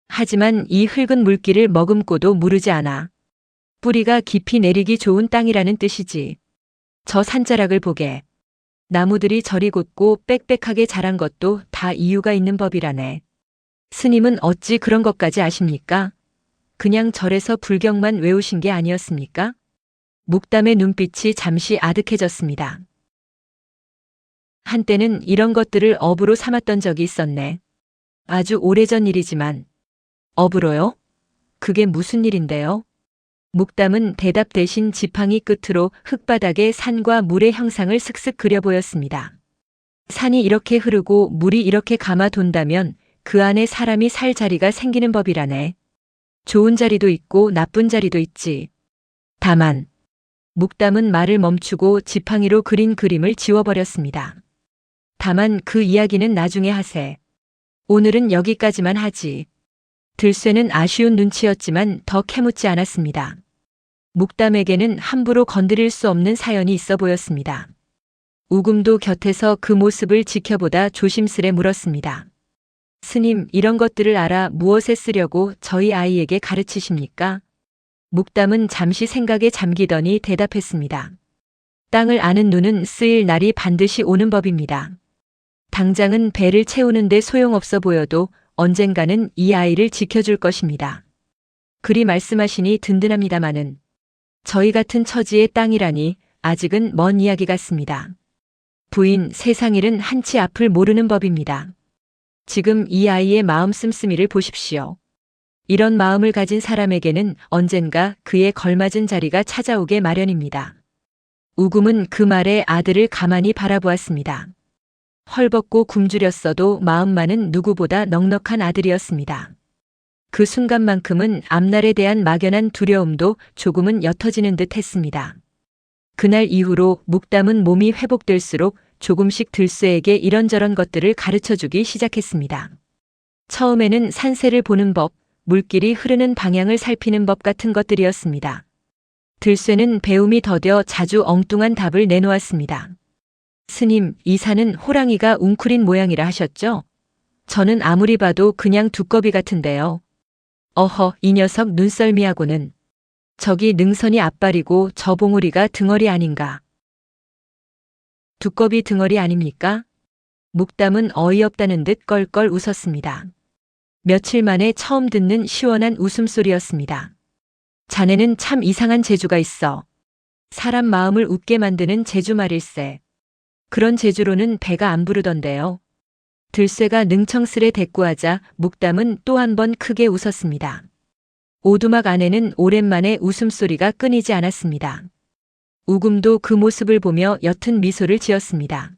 하지만 이 흙은 물기를 머금고도 무르지 않아. 뿌리가 깊이 내리기 좋은 땅이라는 뜻이지. 저 산자락을 보게. 나무들이 저리 곧고 빽빽하게 자란 것도 다 이유가 있는 법이라네. 스님은 어찌 그런 것까지 아십니까? 그냥 절에서 불경만 외우신 게 아니었습니까? 묵담의 눈빛이 잠시 아득해졌습니다. 한때는 이런 것들을 업으로 삼았던 적이 있었네. 아주 오래전 일이지만. 업으로요? 그게 무슨 일인데요? 묵담은 대답 대신 지팡이 끝으로 흙바닥에 산과 물의 형상을 슥슥 그려 보였습니다. 산이 이렇게 흐르고 물이 이렇게 감아 돈다면 그 안에 사람이 살 자리가 생기는 법이라네. 좋은 자리도 있고 나쁜 자리도 있지. 다만 묵담은 말을 멈추고 지팡이로 그린 그림을 지워버렸습니다. 다만 그 이야기는 나중에 하세. 오늘은 여기까지만 하지. 들쇠는 아쉬운 눈치였지만 더 캐묻지 않았습니다. 묵담에게는 함부로 건드릴 수 없는 사연이 있어 보였습니다. 우금도 곁에서 그 모습을 지켜보다 조심스레 물었습니다. 스님, 이런 것들을 알아 무엇에 쓰려고 저희 아이에게 가르치십니까? 묵담은 잠시 생각에 잠기더니 대답했습니다. 땅을 아는 눈은 쓰일 날이 반드시 오는 법입니다. 당장은 배를 채우는데 소용없어 보여도 언젠가는 이 아이를 지켜줄 것입니다. 그리 말씀하시니 든든합니다마는 저희 같은 처지의 땅이라니 아직은 먼 이야기 같습니다. 부인, 세상 일은 한치 앞을 모르는 법입니다. 지금 이 아이의 마음 씀씀이를 보십시오. 이런 마음을 가진 사람에게는 언젠가 그에 걸맞은 자리가 찾아오게 마련입니다. 우금은 그 말에 아들을 가만히 바라보았습니다. 헐벗고 굶주렸어도 마음만은 누구보다 넉넉한 아들이었습니다. 그 순간만큼은 앞날에 대한 막연한 두려움도 조금은 옅어지는 듯 했습니다. 그날 이후로 묵담은 몸이 회복될수록 조금씩 들쇠에게 이런저런 것들을 가르쳐주기 시작했습니다. 처음에는 산세를 보는 법, 물길이 흐르는 방향을 살피는 법 같은 것들이었습니다. 들쇠는 배움이 더뎌 자주 엉뚱한 답을 내놓았습니다. 스님, 이 산은 호랑이가 웅크린 모양이라 하셨죠? 저는 아무리 봐도 그냥 두꺼비 같은데요. 어허, 이 녀석 눈썰미하고는. 저기 능선이 앞발이고 저 봉우리가 등어리 아닌가. 두꺼비 등어리 아닙니까? 묵담은 어이없다는 듯 껄껄 웃었습니다. 며칠 만에 처음 듣는 시원한 웃음소리였습니다. 자네는 참 이상한 재주가 있어. 사람 마음을 웃게 만드는 재주 말일세. 그런 재주로는 배가 안 부르던데요. 들쇠가 능청스레 대꾸하자 묵담은 또 한 번 크게 웃었습니다. 오두막 안에는 오랜만에 웃음소리가 끊이지 않았습니다. 우금도 그 모습을 보며 옅은 미소를 지었습니다.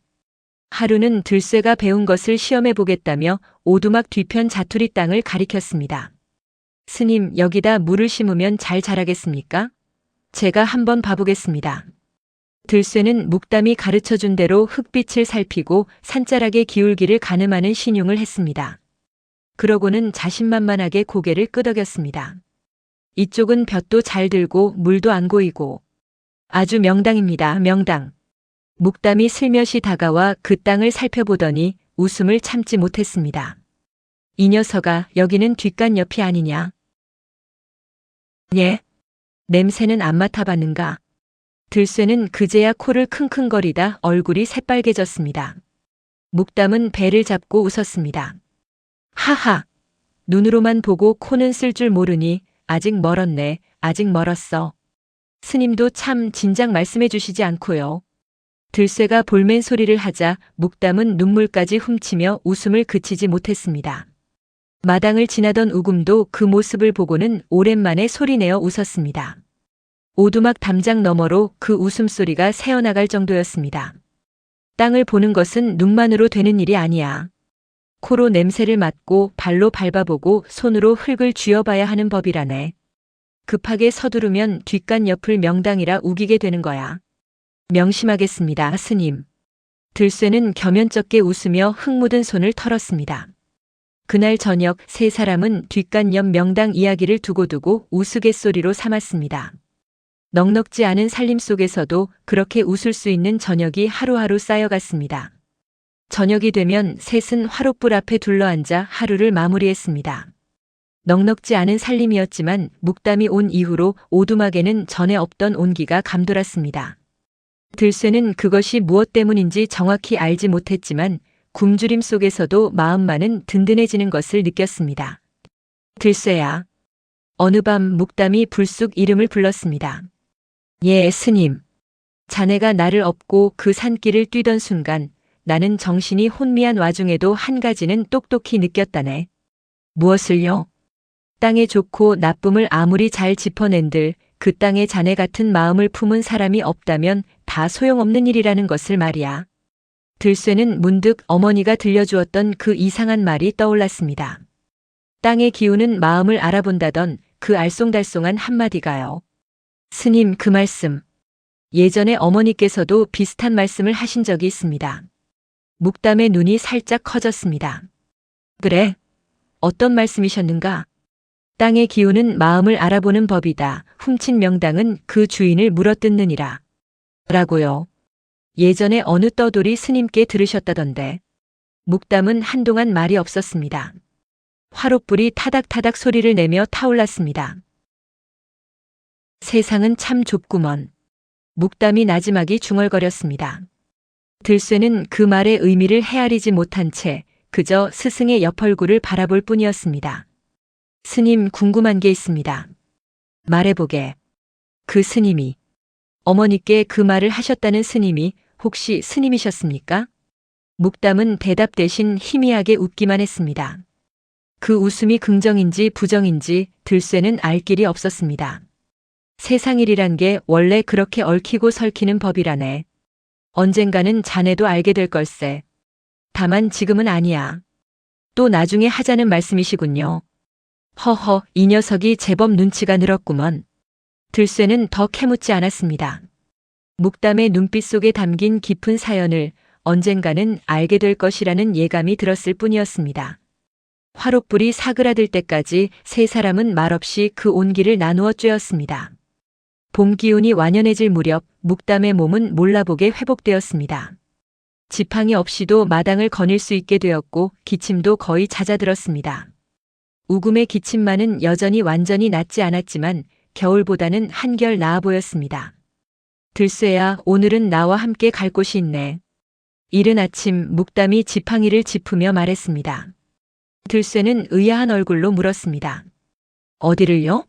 하루는 들쇠가 배운 것을 시험해 보겠다며 오두막 뒤편 자투리 땅을 가리켰습니다. 스님, 여기다 물을 심으면 잘 자라겠습니까? 제가 한번 봐보겠습니다. 들쇠는 묵담이 가르쳐준 대로 흙빛을 살피고 산자락의 기울기를 가늠하는 신용을 했습니다. 그러고는 자신만만하게 고개를 끄덕였습니다. 이쪽은 볕도 잘 들고 물도 안 고이고 아주 명당입니다. 명당. 묵담이 슬며시 다가와 그 땅을 살펴보더니 웃음을 참지 못했습니다. 이 녀석아, 여기는 뒷간 옆이 아니냐? 예? 냄새는 안 맡아봤는가? 들쇠는 그제야 코를 킁킁거리다 얼굴이 새빨개졌습니다. 묵담은 배를 잡고 웃었습니다. 하하! 눈으로만 보고 코는 쓸 줄 모르니 아직 멀었네. 아직 멀었어. 스님도 참 진작 말씀해 주시지 않고요. 들쇠가 볼멘 소리를 하자 묵담은 눈물까지 훔치며 웃음을 그치지 못했습니다. 마당을 지나던 우금도 그 모습을 보고는 오랜만에 소리내어 웃었습니다. 오두막 담장 너머로 그 웃음소리가 새어나갈 정도였습니다. 땅을 보는 것은 눈만으로 되는 일이 아니야. 코로 냄새를 맡고 발로 밟아보고 손으로 흙을 쥐어봐야 하는 법이라네. 급하게 서두르면 뒷간 옆을 명당이라 우기게 되는 거야. 명심하겠습니다, 스님. 들쇠는 겸연쩍게 웃으며 흙 묻은 손을 털었습니다. 그날 저녁 세 사람은 뒷간 옆 명당 이야기를 두고두고 우스갯소리로 삼았습니다. 넉넉지 않은 살림 속에서도 그렇게 웃을 수 있는 저녁이 하루하루 쌓여갔습니다. 저녁이 되면 셋은 화롯불 앞에 둘러앉아 하루를 마무리했습니다. 넉넉지 않은 살림이었지만 묵담이 온 이후로 오두막에는 전에 없던 온기가 감돌았습니다. 들쇠는 그것이 무엇 때문인지 정확히 알지 못했지만 굶주림 속에서도 마음만은 든든해지는 것을 느꼈습니다. 들쇠야. 어느 밤 묵담이 불쑥 이름을 불렀습니다. 예, 스님. 자네가 나를 업고 그 산길을 뛰던 순간 나는 정신이 혼미한 와중에도 한 가지는 똑똑히 느꼈다네. 무엇을요? 땅에 좋고 나쁨을 아무리 잘 짚어낸들 그 땅에 자네 같은 마음을 품은 사람이 없다면 다 소용없는 일이라는 것을 말이야. 들쇠는 문득 어머니가 들려주었던 그 이상한 말이 떠올랐습니다. 땅의 기운은 마음을 알아본다던 그 알쏭달쏭한 한마디가요. 스님, 그 말씀. 예전에 어머니께서도 비슷한 말씀을 하신 적이 있습니다. 묵담의 눈이 살짝 커졌습니다. 그래? 어떤 말씀이셨는가? 땅의 기운은 마음을 알아보는 법이다. 훔친 명당은 그 주인을 물어뜯느니라. 라고요. 예전에 어느 떠돌이 스님께 들으셨다던데. 묵담은 한동안 말이 없었습니다. 화롯불이 타닥타닥 소리를 내며 타올랐습니다. 세상은 참 좁구먼. 묵담이 나지막이 중얼거렸습니다. 들쇠는 그 말의 의미를 헤아리지 못한 채 그저 스승의 옆얼굴을 바라볼 뿐이었습니다. 스님, 궁금한 게 있습니다. 말해보게. 그 스님이, 어머니께 그 말을 하셨다는 스님이 혹시 스님이셨습니까? 묵담은 대답 대신 희미하게 웃기만 했습니다. 그 웃음이 긍정인지 부정인지 들쇠는 알 길이 없었습니다. 세상일이란 게 원래 그렇게 얽히고 설키는 법이라네. 언젠가는 자네도 알게 될 걸세. 다만 지금은 아니야. 또 나중에 하자는 말씀이시군요. 허허, 이 녀석이 제법 눈치가 늘었구먼. 들쇠는 더 캐묻지 않았습니다. 묵담의 눈빛 속에 담긴 깊은 사연을 언젠가는 알게 될 것이라는 예감이 들었을 뿐이었습니다. 화롯불이 사그라들 때까지 세 사람은 말없이 그 온기를 나누어 쬐었습니다. 봄 기운이 완연해질 무렵 묵담의 몸은 몰라보게 회복되었습니다. 지팡이 없이도 마당을 거닐 수 있게 되었고 기침도 거의 잦아들었습니다. 우금의 기침만은 여전히 완전히 낫지 않았지만 겨울보다는 한결 나아 보였습니다. 들쇠야, 오늘은 나와 함께 갈 곳이 있네. 이른 아침 묵담이 지팡이를 짚으며 말했습니다. 들쇠는 의아한 얼굴로 물었습니다. 어디를요?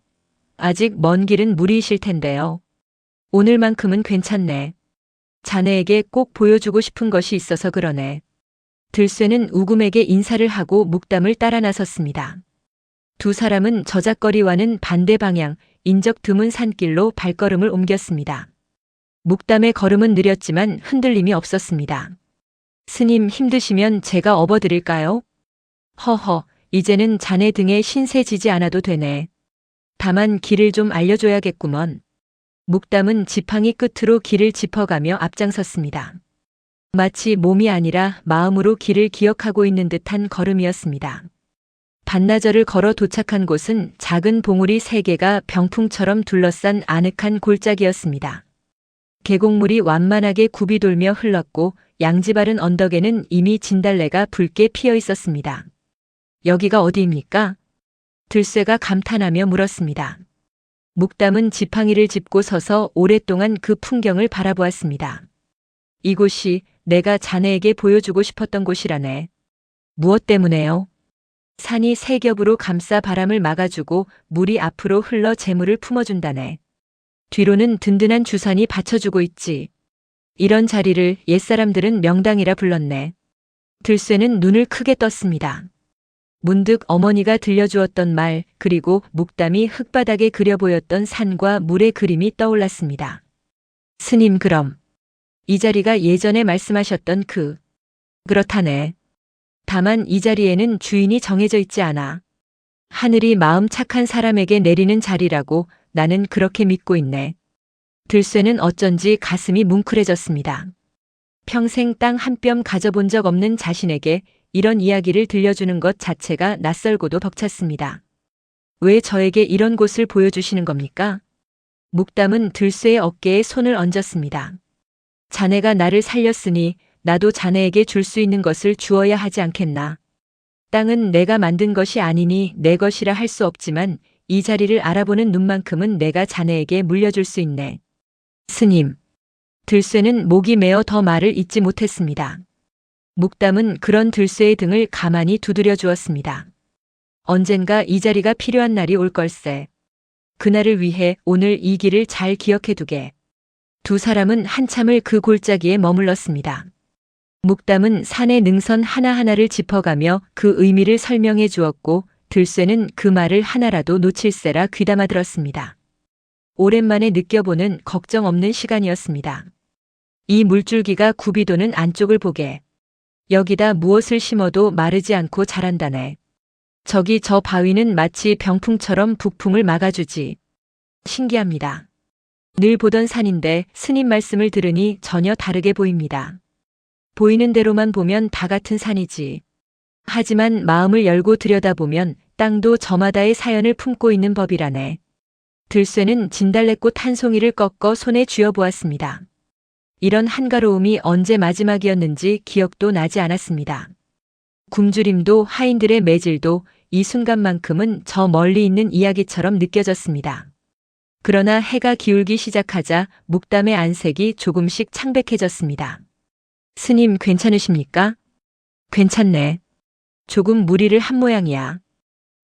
아직 먼 길은 무리이실 텐데요. 오늘만큼은 괜찮네. 자네에게 꼭 보여주고 싶은 것이 있어서 그러네. 들쇠는 우금에게 인사를 하고 묵담을 따라 나섰습니다. 두 사람은 저작거리와는 반대 방향, 인적 드문 산길로 발걸음을 옮겼습니다. 묵담의 걸음은 느렸지만 흔들림이 없었습니다. 스님, 힘드시면 제가 업어드릴까요? 허허, 이제는 자네 등에 신세 지지 않아도 되네. 다만 길을 좀 알려줘야겠구먼. 묵담은 지팡이 끝으로 길을 짚어가며 앞장섰습니다. 마치 몸이 아니라 마음으로 길을 기억하고 있는 듯한 걸음이었습니다. 반나절을 걸어 도착한 곳은 작은 봉우리 3개가 병풍처럼 둘러싼 아늑한 골짜기였습니다. 계곡물이 완만하게 굽이 돌며 흘렀고 양지바른 언덕에는 이미 진달래가 붉게 피어 있었습니다. 여기가 어디입니까? 들쇠가 감탄하며 물었습니다. 묵담은 지팡이를 짚고 서서 오랫동안 그 풍경을 바라보았습니다. 이곳이 내가 자네에게 보여주고 싶었던 곳이라네. 무엇 때문에요? 산이 세 겹으로 감싸 바람을 막아주고 물이 앞으로 흘러 재물을 품어준다네. 뒤로는 든든한 주산이 받쳐주고 있지. 이런 자리를 옛사람들은 명당이라 불렀네. 들쇠는 눈을 크게 떴습니다. 문득 어머니가 들려주었던 말, 그리고 묵담이 흙바닥에 그려 보였던 산과 물의 그림이 떠올랐습니다. 스님, 그럼 이 자리가 예전에 말씀하셨던 그렇다네. 다만 이 자리에는 주인이 정해져 있지 않아. 하늘이 마음 착한 사람에게 내리는 자리라고 나는 그렇게 믿고 있네. 들쇠는 어쩐지 가슴이 뭉클해졌습니다. 평생 땅 한 뼘 가져본 적 없는 자신에게 이런 이야기를 들려주는 것 자체가 낯설고도 벅찼습니다. 왜 저에게 이런 곳을 보여주시는 겁니까? 묵담은 들쇠의 어깨에 손을 얹었습니다. 자네가 나를 살렸으니 나도 자네에게 줄 수 있는 것을 주어야 하지 않겠나. 땅은 내가 만든 것이 아니니 내 것이라 할 수 없지만 이 자리를 알아보는 눈만큼은 내가 자네에게 물려줄 수 있네. 스님. 들쇠는 목이 메어 더 말을 잇지 못했습니다. 묵담은 그런 들쇠의 등을 가만히 두드려 주었습니다. 언젠가 이 자리가 필요한 날이 올 걸세. 그날을 위해 오늘 이 길을 잘 기억해 두게. 두 사람은 한참을 그 골짜기에 머물렀습니다. 묵담은 산의 능선 하나하나를 짚어가며 그 의미를 설명해 주었고 들쇠는 그 말을 하나라도 놓칠세라 귀담아 들었습니다. 오랜만에 느껴보는 걱정 없는 시간이었습니다. 이 물줄기가 굽이 도는 안쪽을 보게. 여기다 무엇을 심어도 마르지 않고 자란다네. 저기 저 바위는 마치 병풍처럼 북풍을 막아주지. 신기합니다. 늘 보던 산인데 스님 말씀을 들으니 전혀 다르게 보입니다. 보이는 대로만 보면 다 같은 산이지. 하지만 마음을 열고 들여다보면 땅도 저마다의 사연을 품고 있는 법이라네. 들쇠는 진달래꽃 한 송이를 꺾어 손에 쥐어보았습니다. 이런 한가로움이 언제 마지막이었는지 기억도 나지 않았습니다. 굶주림도 하인들의 매질도 이 순간만큼은 저 멀리 있는 이야기처럼 느껴졌습니다. 그러나 해가 기울기 시작하자 묵담의 안색이 조금씩 창백해졌습니다. 스님 괜찮으십니까? 괜찮네. 조금 무리를 한 모양이야.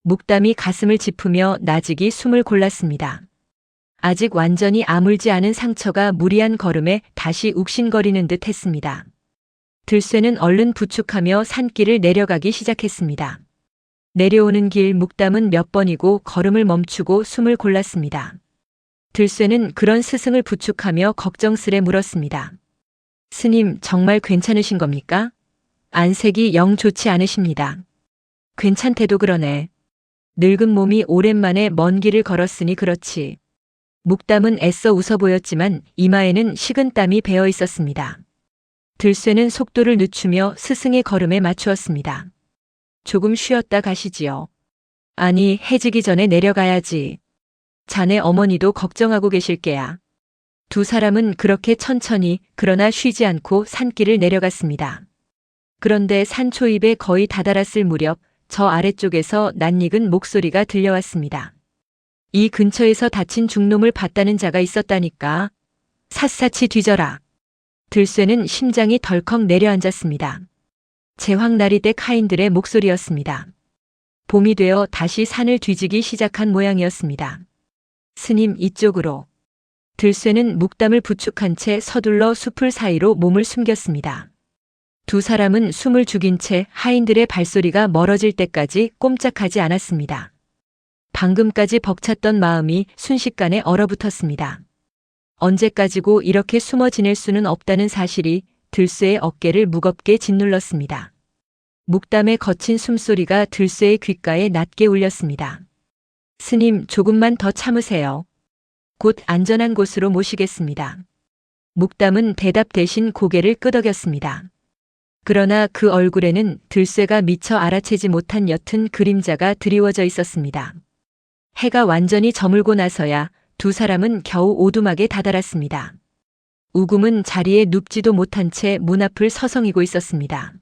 묵담이 가슴을 짚으며 나직이 숨을 골랐습니다. 아직 완전히 아물지 않은 상처가 무리한 걸음에 다시 욱신거리는 듯 했습니다. 들쇠는 얼른 부축하며 산길을 내려가기 시작했습니다. 내려오는 길 묵담은 몇 번이고 걸음을 멈추고 숨을 골랐습니다. 들쇠는 그런 스승을 부축하며 걱정스레 물었습니다. 스님 정말 괜찮으신 겁니까? 안색이 영 좋지 않으십니다. 괜찮대도 그러네. 늙은 몸이 오랜만에 먼 길을 걸었으니 그렇지. 묵담은 애써 웃어 보였지만 이마에는 식은땀이 배어 있었습니다. 들쇠는 속도를 늦추며 스승의 걸음에 맞추었습니다. 조금 쉬었다 가시지요. 아니, 해지기 전에 내려가야지. 자네 어머니도 걱정하고 계실 게야. 두 사람은 그렇게 천천히 그러나 쉬지 않고 산길을 내려갔습니다. 그런데 산 초입에 거의 다다랐을 무렵 저 아래쪽에서 낯익은 목소리가 들려왔습니다. 이 근처에서 다친 중놈을 봤다는 자가 있었다니까. 샅샅이 뒤져라. 들쇠는 심장이 덜컥 내려앉았습니다. 제황나리댁 하인들의 목소리였습니다. 봄이 되어 다시 산을 뒤지기 시작한 모양이었습니다. 스님 이쪽으로. 들쇠는 묵담을 부축한 채 서둘러 숲을 사이로 몸을 숨겼습니다. 두 사람은 숨을 죽인 채 하인들의 발소리가 멀어질 때까지 꼼짝하지 않았습니다. 방금까지 벅찼던 마음이 순식간에 얼어붙었습니다. 언제까지고 이렇게 숨어 지낼 수는 없다는 사실이 들쇠의 어깨를 무겁게 짓눌렀습니다. 묵담의 거친 숨소리가 들쇠의 귓가에 낮게 울렸습니다. 스님 조금만 더 참으세요. 곧 안전한 곳으로 모시겠습니다. 묵담은 대답 대신 고개를 끄덕였습니다. 그러나 그 얼굴에는 들쇠가 미처 알아채지 못한 옅은 그림자가 드리워져 있었습니다. 해가 완전히 저물고 나서야 두 사람은 겨우 오두막에 다다랐습니다. 우금은 자리에 눕지도 못한 채 문 앞을 서성이고 있었습니다.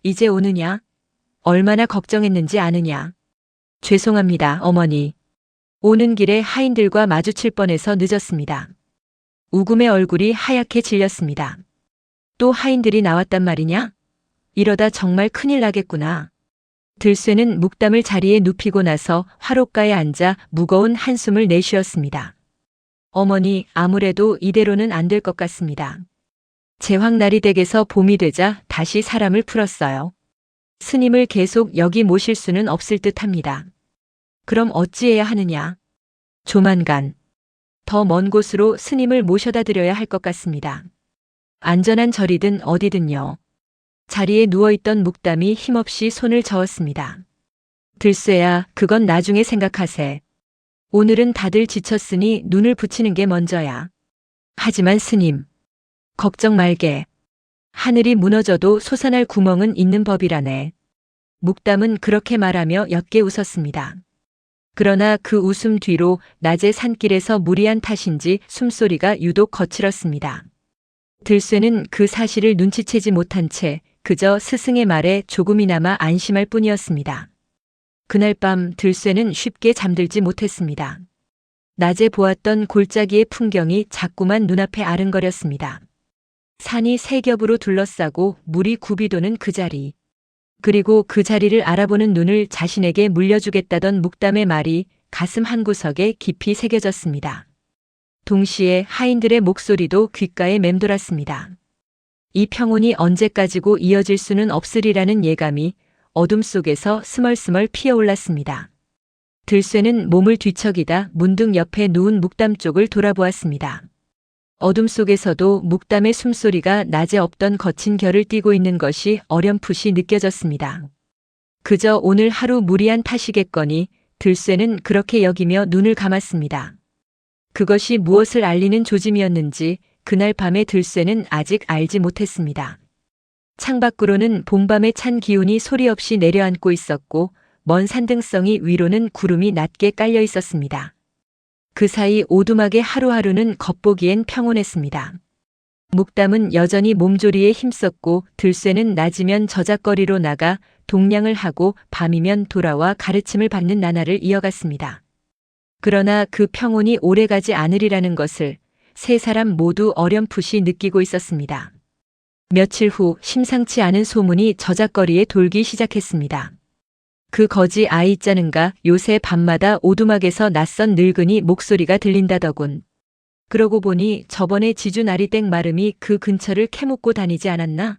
이제 오느냐? 얼마나 걱정했는지 아느냐? 죄송합니다, 어머니. 오는 길에 하인들과 마주칠 뻔해서 늦었습니다. 우금의 얼굴이 하얗게 질렸습니다. 또 하인들이 나왔단 말이냐? 이러다 정말 큰일 나겠구나. 들쇠는 묵담을 자리에 눕히고 나서 화롯가에 앉아 무거운 한숨을 내쉬었습니다. 어머니, 아무래도 이대로는 안 될 것 같습니다. 제황나리 댁에서 봄이 되자 다시 사람을 풀었어요. 스님을 계속 여기 모실 수는 없을 듯합니다. 그럼 어찌해야 하느냐? 조만간 더 먼 곳으로 스님을 모셔다 드려야 할 것 같습니다. 안전한 절이든 어디든요. 자리에 누워있던 묵담이 힘없이 손을 저었습니다. 들쇠야, 그건 나중에 생각하세. 오늘은 다들 지쳤으니 눈을 붙이는 게 먼저야. 하지만 스님, 걱정 말게. 하늘이 무너져도 솟아날 구멍은 있는 법이라네. 묵담은 그렇게 말하며 옅게 웃었습니다. 그러나 그 웃음 뒤로 낮의 산길에서 무리한 탓인지 숨소리가 유독 거칠었습니다. 들쇠는 그 사실을 눈치채지 못한 채 그저 스승의 말에 조금이나마 안심할 뿐이었습니다. 그날 밤 들쇠는 쉽게 잠들지 못했습니다. 낮에 보았던 골짜기의 풍경이 자꾸만 눈앞에 아른거렸습니다. 산이 세 겹으로 둘러싸고 물이 굽이도는 그 자리. 그리고 그 자리를 알아보는 눈을 자신에게 물려주겠다던 묵담의 말이 가슴 한구석에 깊이 새겨졌습니다. 동시에 하인들의 목소리도 귓가에 맴돌았습니다. 이 평온이 언제까지고 이어질 수는 없으리라는 예감이 어둠 속에서 스멀스멀 피어올랐습니다. 들쇠는 몸을 뒤척이다 문득 옆에 누운 묵담 쪽을 돌아보았습니다. 어둠 속에서도 묵담의 숨소리가 낮에 없던 거친 결을 띠고 있는 것이 어렴풋이 느껴졌습니다. 그저 오늘 하루 무리한 탓이겠거니 들쇠는 그렇게 여기며 눈을 감았습니다. 그것이 무엇을 알리는 조짐이었는지 그날 밤의 들쇠는 아직 알지 못했습니다. 창밖으로는 봄밤의 찬 기운이 소리 없이 내려앉고 있었고 먼 산등성이 위로는 구름이 낮게 깔려 있었습니다. 그 사이 오두막의 하루하루는 겉보기엔 평온했습니다. 묵담은 여전히 몸조리에 힘썼고 들쇠는 낮이면 저작거리로 나가 동냥을 하고 밤이면 돌아와 가르침을 받는 나날을 이어갔습니다. 그러나 그 평온이 오래가지 않으리라는 것을 세 사람 모두 어렴풋이 느끼고 있었습니다. 며칠 후 심상치 않은 소문이 저작거리에 돌기 시작했습니다. 그 거지 아이 있자는가 요새 밤마다 오두막에서 낯선 늙은이 목소리가 들린다더군. 그러고 보니 저번에 지주 나리땡 마름이 그 근처를 캐묻고 다니지 않았나?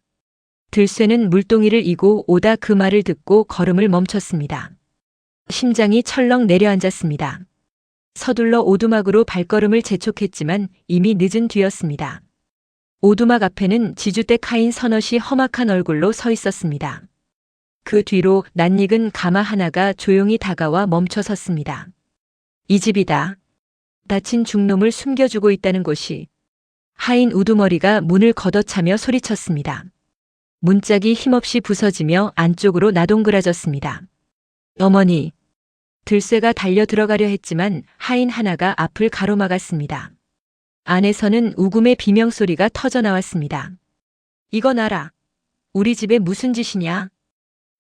들쇠는 물동이를 이고 오다 그 말을 듣고 걸음을 멈췄습니다. 심장이 철렁 내려앉았습니다. 서둘러 오두막으로 발걸음을 재촉했지만 이미 늦은 뒤였습니다. 오두막 앞에는 지주댁 하인 서넛이 험악한 얼굴로 서 있었습니다. 그 뒤로 낯익은 가마 하나가 조용히 다가와 멈춰 섰습니다. 이 집이다. 다친 중놈을 숨겨주고 있다는 곳이. 하인 우두머리가 문을 걷어차며 소리쳤습니다. 문짝이 힘없이 부서지며 안쪽으로 나동그라졌습니다. 어머니. 들쇠가 달려 들어가려 했지만 하인 하나가 앞을 가로막았습니다. 안에서는 우금의 비명소리가 터져 나왔습니다. 이건 알아. 우리 집에 무슨 짓이냐?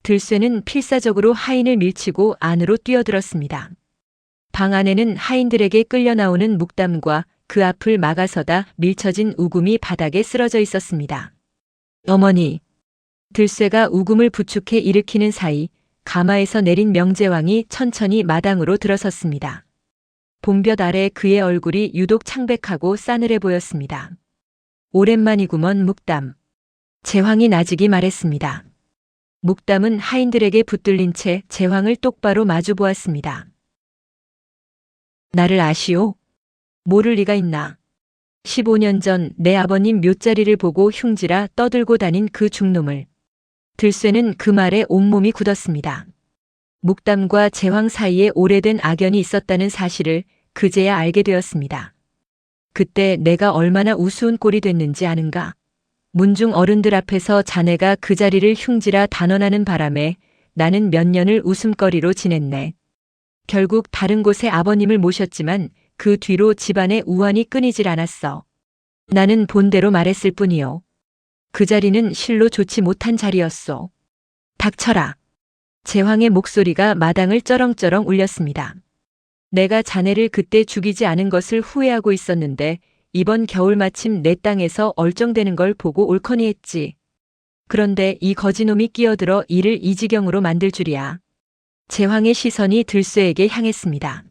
들쇠는 필사적으로 하인을 밀치고 안으로 뛰어들었습니다. 방 안에는 하인들에게 끌려 나오는 묵담과 그 앞을 막아서다 밀쳐진 우금이 바닥에 쓰러져 있었습니다. 어머니. 들쇠가 우금을 부축해 일으키는 사이 가마에서 내린 명제왕이 천천히 마당으로 들어섰습니다. 봄볕 아래 그의 얼굴이 유독 창백하고 싸늘해 보였습니다. 오랜만이구먼 묵담. 제왕이 나직이 말했습니다. 묵담은 하인들에게 붙들린 채 제왕을 똑바로 마주 보았습니다. 나를 아시오? 모를 리가 있나. 15년 전 내 아버님 묘자리를 보고 흉지라 떠들고 다닌 그 중놈을. 들쇠는 그 말에 온몸이 굳었습니다. 묵담과 제왕 사이에 오래된 악연이 있었다는 사실을 그제야 알게 되었습니다. 그때 내가 얼마나 우스운 꼴이 됐는지 아는가? 문중 어른들 앞에서 자네가 그 자리를 흉지라 단언하는 바람에 나는 몇 년을 웃음거리로 지냈네. 결국 다른 곳에 아버님을 모셨지만 그 뒤로 집안의 우환이 끊이질 않았어. 나는 본대로 말했을 뿐이요. 그 자리는 실로 좋지 못한 자리였소. 닥쳐라. 제왕의 목소리가 마당을 쩌렁쩌렁 울렸습니다. 내가 자네를 그때 죽이지 않은 것을 후회하고 있었는데 이번 겨울 마침 내 땅에서 얼쩡대는 걸 보고 옳거니 했지. 그런데 이 거지놈이 끼어들어 이를 이 지경으로 만들 줄이야. 제왕의 시선이 들쇠에게 향했습니다.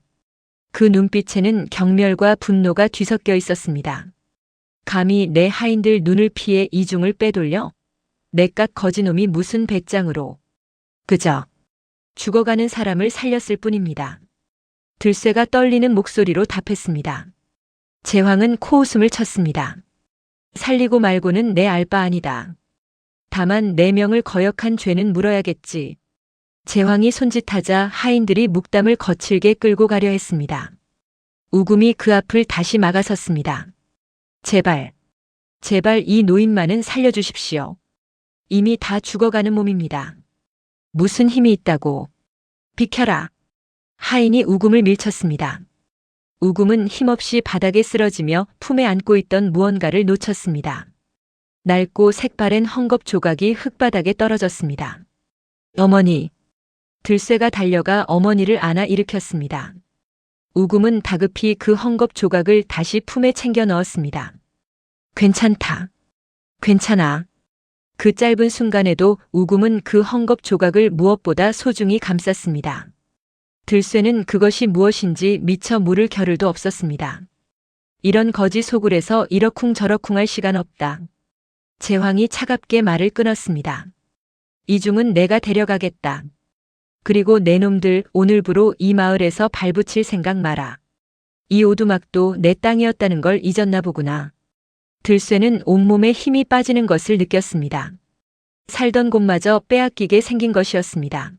그 눈빛에는 경멸과 분노가 뒤섞여 있었습니다. 감히 내 하인들 눈을 피해 이중을 빼돌려? 내깟 거지놈이 무슨 배짱으로. 그저 죽어가는 사람을 살렸을 뿐입니다. 들쇠가 떨리는 목소리로 답했습니다. 제왕은 코웃음을 쳤습니다. 살리고 말고는 내 알 바 아니다. 다만 내 명을 거역한 죄는 물어야겠지. 제왕이 손짓하자 하인들이 묵담을 거칠게 끌고 가려 했습니다. 우금이 그 앞을 다시 막아섰습니다. 제발, 제발 이 노인만은 살려주십시오. 이미 다 죽어가는 몸입니다. 무슨 힘이 있다고. 비켜라. 하인이 우금을 밀쳤습니다. 우금은 힘없이 바닥에 쓰러지며 품에 안고 있던 무언가를 놓쳤습니다. 낡고 색바랜 헝겊 조각이 흙바닥에 떨어졌습니다. 어머니. 들쇠가 달려가 어머니를 안아 일으켰습니다. 우금은 다급히 그 헝겊 조각을 다시 품에 챙겨 넣었습니다. 괜찮다. 괜찮아. 그 짧은 순간에도 우금은 그 헝겊 조각을 무엇보다 소중히 감쌌습니다. 들쇠는 그것이 무엇인지 미처 물을 겨를도 없었습니다. 이런 거지 소굴에서 이러쿵저러쿵 할 시간 없다. 제왕이 차갑게 말을 끊었습니다. 이중은 내가 데려가겠다. 그리고 내 놈들 오늘부로 이 마을에서 발붙일 생각 마라. 이 오두막도 내 땅이었다는 걸 잊었나 보구나. 들쇠는 온몸에 힘이 빠지는 것을 느꼈습니다. 살던 곳마저 빼앗기게 생긴 것이었습니다.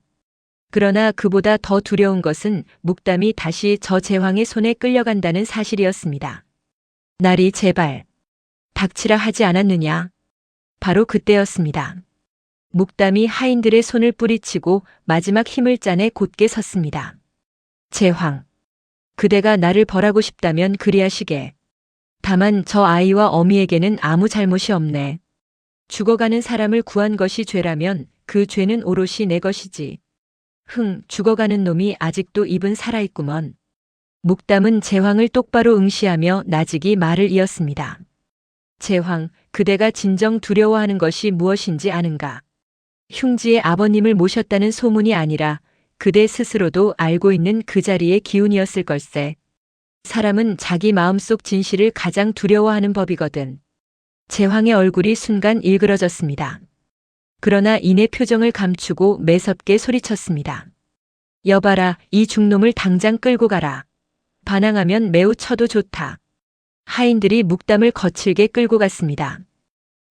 그러나 그보다 더 두려운 것은 묵담이 다시 저 제왕의 손에 끌려간다는 사실이었습니다. 나리 제발. 닥치라 하지 않았느냐. 바로 그때였습니다. 묵담이 하인들의 손을 뿌리치고 마지막 힘을 짜내 곧게 섰습니다. 제황, 그대가 나를 벌하고 싶다면 그리하시게. 다만 저 아이와 어미에게는 아무 잘못이 없네. 죽어가는 사람을 구한 것이 죄라면 그 죄는 오롯이 내 것이지. 죽어가는 놈이 아직도 입은 살아있구먼. 묵담은 제황을 똑바로 응시하며 나직이 말을 이었습니다. 제황, 그대가 진정 두려워하는 것이 무엇인지 아는가? 흉지의 아버님을 모셨다는 소문이 아니라 그대 스스로도 알고 있는 그 자리의 기운이었을 걸세. 사람은 자기 마음속 진실을 가장 두려워하는 법이거든. 제황의 얼굴이 순간 일그러졌습니다. 그러나 이내 표정을 감추고 매섭게 소리쳤습니다. 여봐라, 이 중놈을 당장 끌고 가라. 반항하면 매우 쳐도 좋다. 하인들이 묵담을 거칠게 끌고 갔습니다.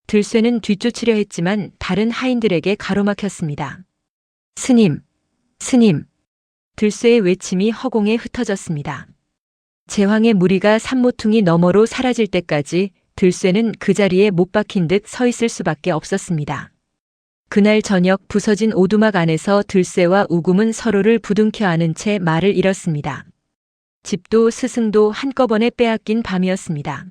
들쇠는 뒤쫓으려 했지만 다른 하인들에게 가로막혔습니다. 스님, 스님. 들쇠의 외침이 허공에 흩어졌습니다. 제황의 무리가 산모퉁이 너머로 사라질 때까지 들쇠는 그 자리에 못 박힌 듯 서 있을 수밖에 없었습니다. 그날 저녁 부서진 오두막 안에서 들쇠와 우금은 서로를 부둥켜 안은 채 말을 잃었습니다. 집도 스승도 한꺼번에 빼앗긴 밤이었습니다.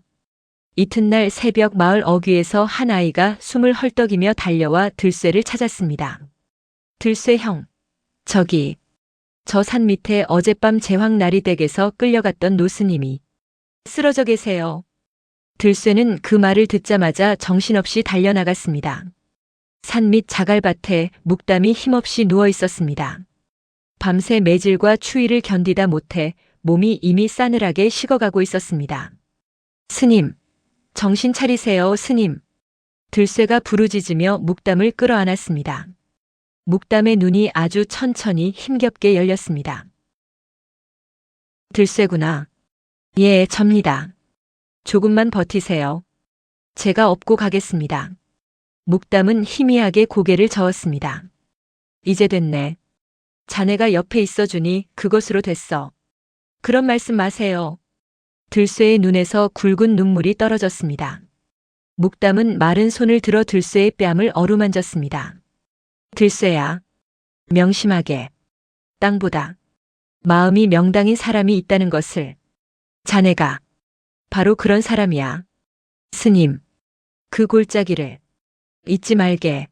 이튿날 새벽 마을 어귀에서 한 아이가 숨을 헐떡이며 달려와 들쇠를 찾았습니다. 들쇠 형, 저기, 저 산 밑에 어젯밤 제황 나리댁에서 끌려갔던 노스님이 쓰러져 계세요. 들쇠는 그 말을 듣자마자 정신없이 달려나갔습니다. 산 밑 자갈밭에 묵담이 힘없이 누워 있었습니다. 밤새 매질과 추위를 견디다 못해 몸이 이미 싸늘하게 식어가고 있었습니다. 스님, 정신 차리세요, 스님. 들쇠가 부르짖으며 묵담을 끌어안았습니다. 묵담의 눈이 아주 천천히 힘겹게 열렸습니다. 들쇠구나. 예, 접니다. 조금만 버티세요. 제가 업고 가겠습니다. 묵담은 희미하게 고개를 저었습니다. 이제 됐네. 자네가 옆에 있어주니 그것으로 됐어. 그런 말씀 마세요. 들쇠의 눈에서 굵은 눈물이 떨어졌습니다. 묵담은 마른 손을 들어 들쇠의 뺨을 어루만졌습니다. 들쇠야, 명심하게. 땅보다 마음이 명당인 사람이 있다는 것을. 자네가 바로 그런 사람이야. 스님, 그 골짜기를 잊지 말게.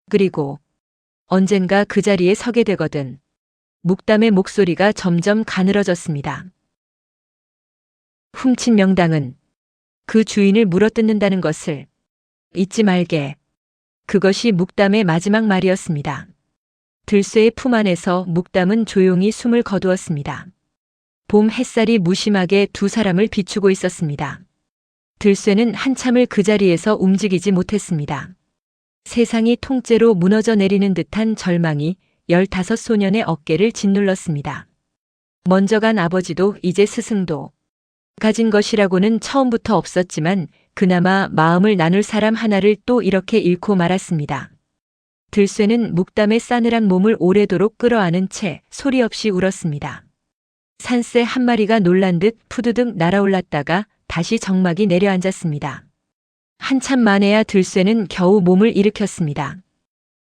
그리고 언젠가 그 자리에 서게 되거든. 묵담의 목소리가 점점 가늘어졌습니다. 훔친 명당은 그 주인을 물어뜯는다는 것을 잊지 말게. 그것이 묵담의 마지막 말이었습니다. 들쇠의 품 안에서 묵담은 조용히 숨을 거두었습니다. 봄 햇살이 무심하게 두 사람을 비추고 있었습니다. 들쇠는 한참을 그 자리에서 움직이지 못했습니다. 세상이 통째로 무너져 내리는 듯한 절망이 15 소년의 어깨를 짓눌렀습니다. 먼저 간 아버지도 이제 스승도 가진 것이라고는 처음부터 없었지만 그나마 마음을 나눌 사람 하나를 또 이렇게 잃고 말았습니다. 들쇠는 묵담의 싸늘한 몸을 오래도록 끌어안은 채 소리 없이 울었습니다. 산새 한 마리가 놀란 듯 푸드득 날아올랐다가 다시 정막이 내려앉았습니다. 한참 만에야 들쇠는 겨우 몸을 일으켰습니다.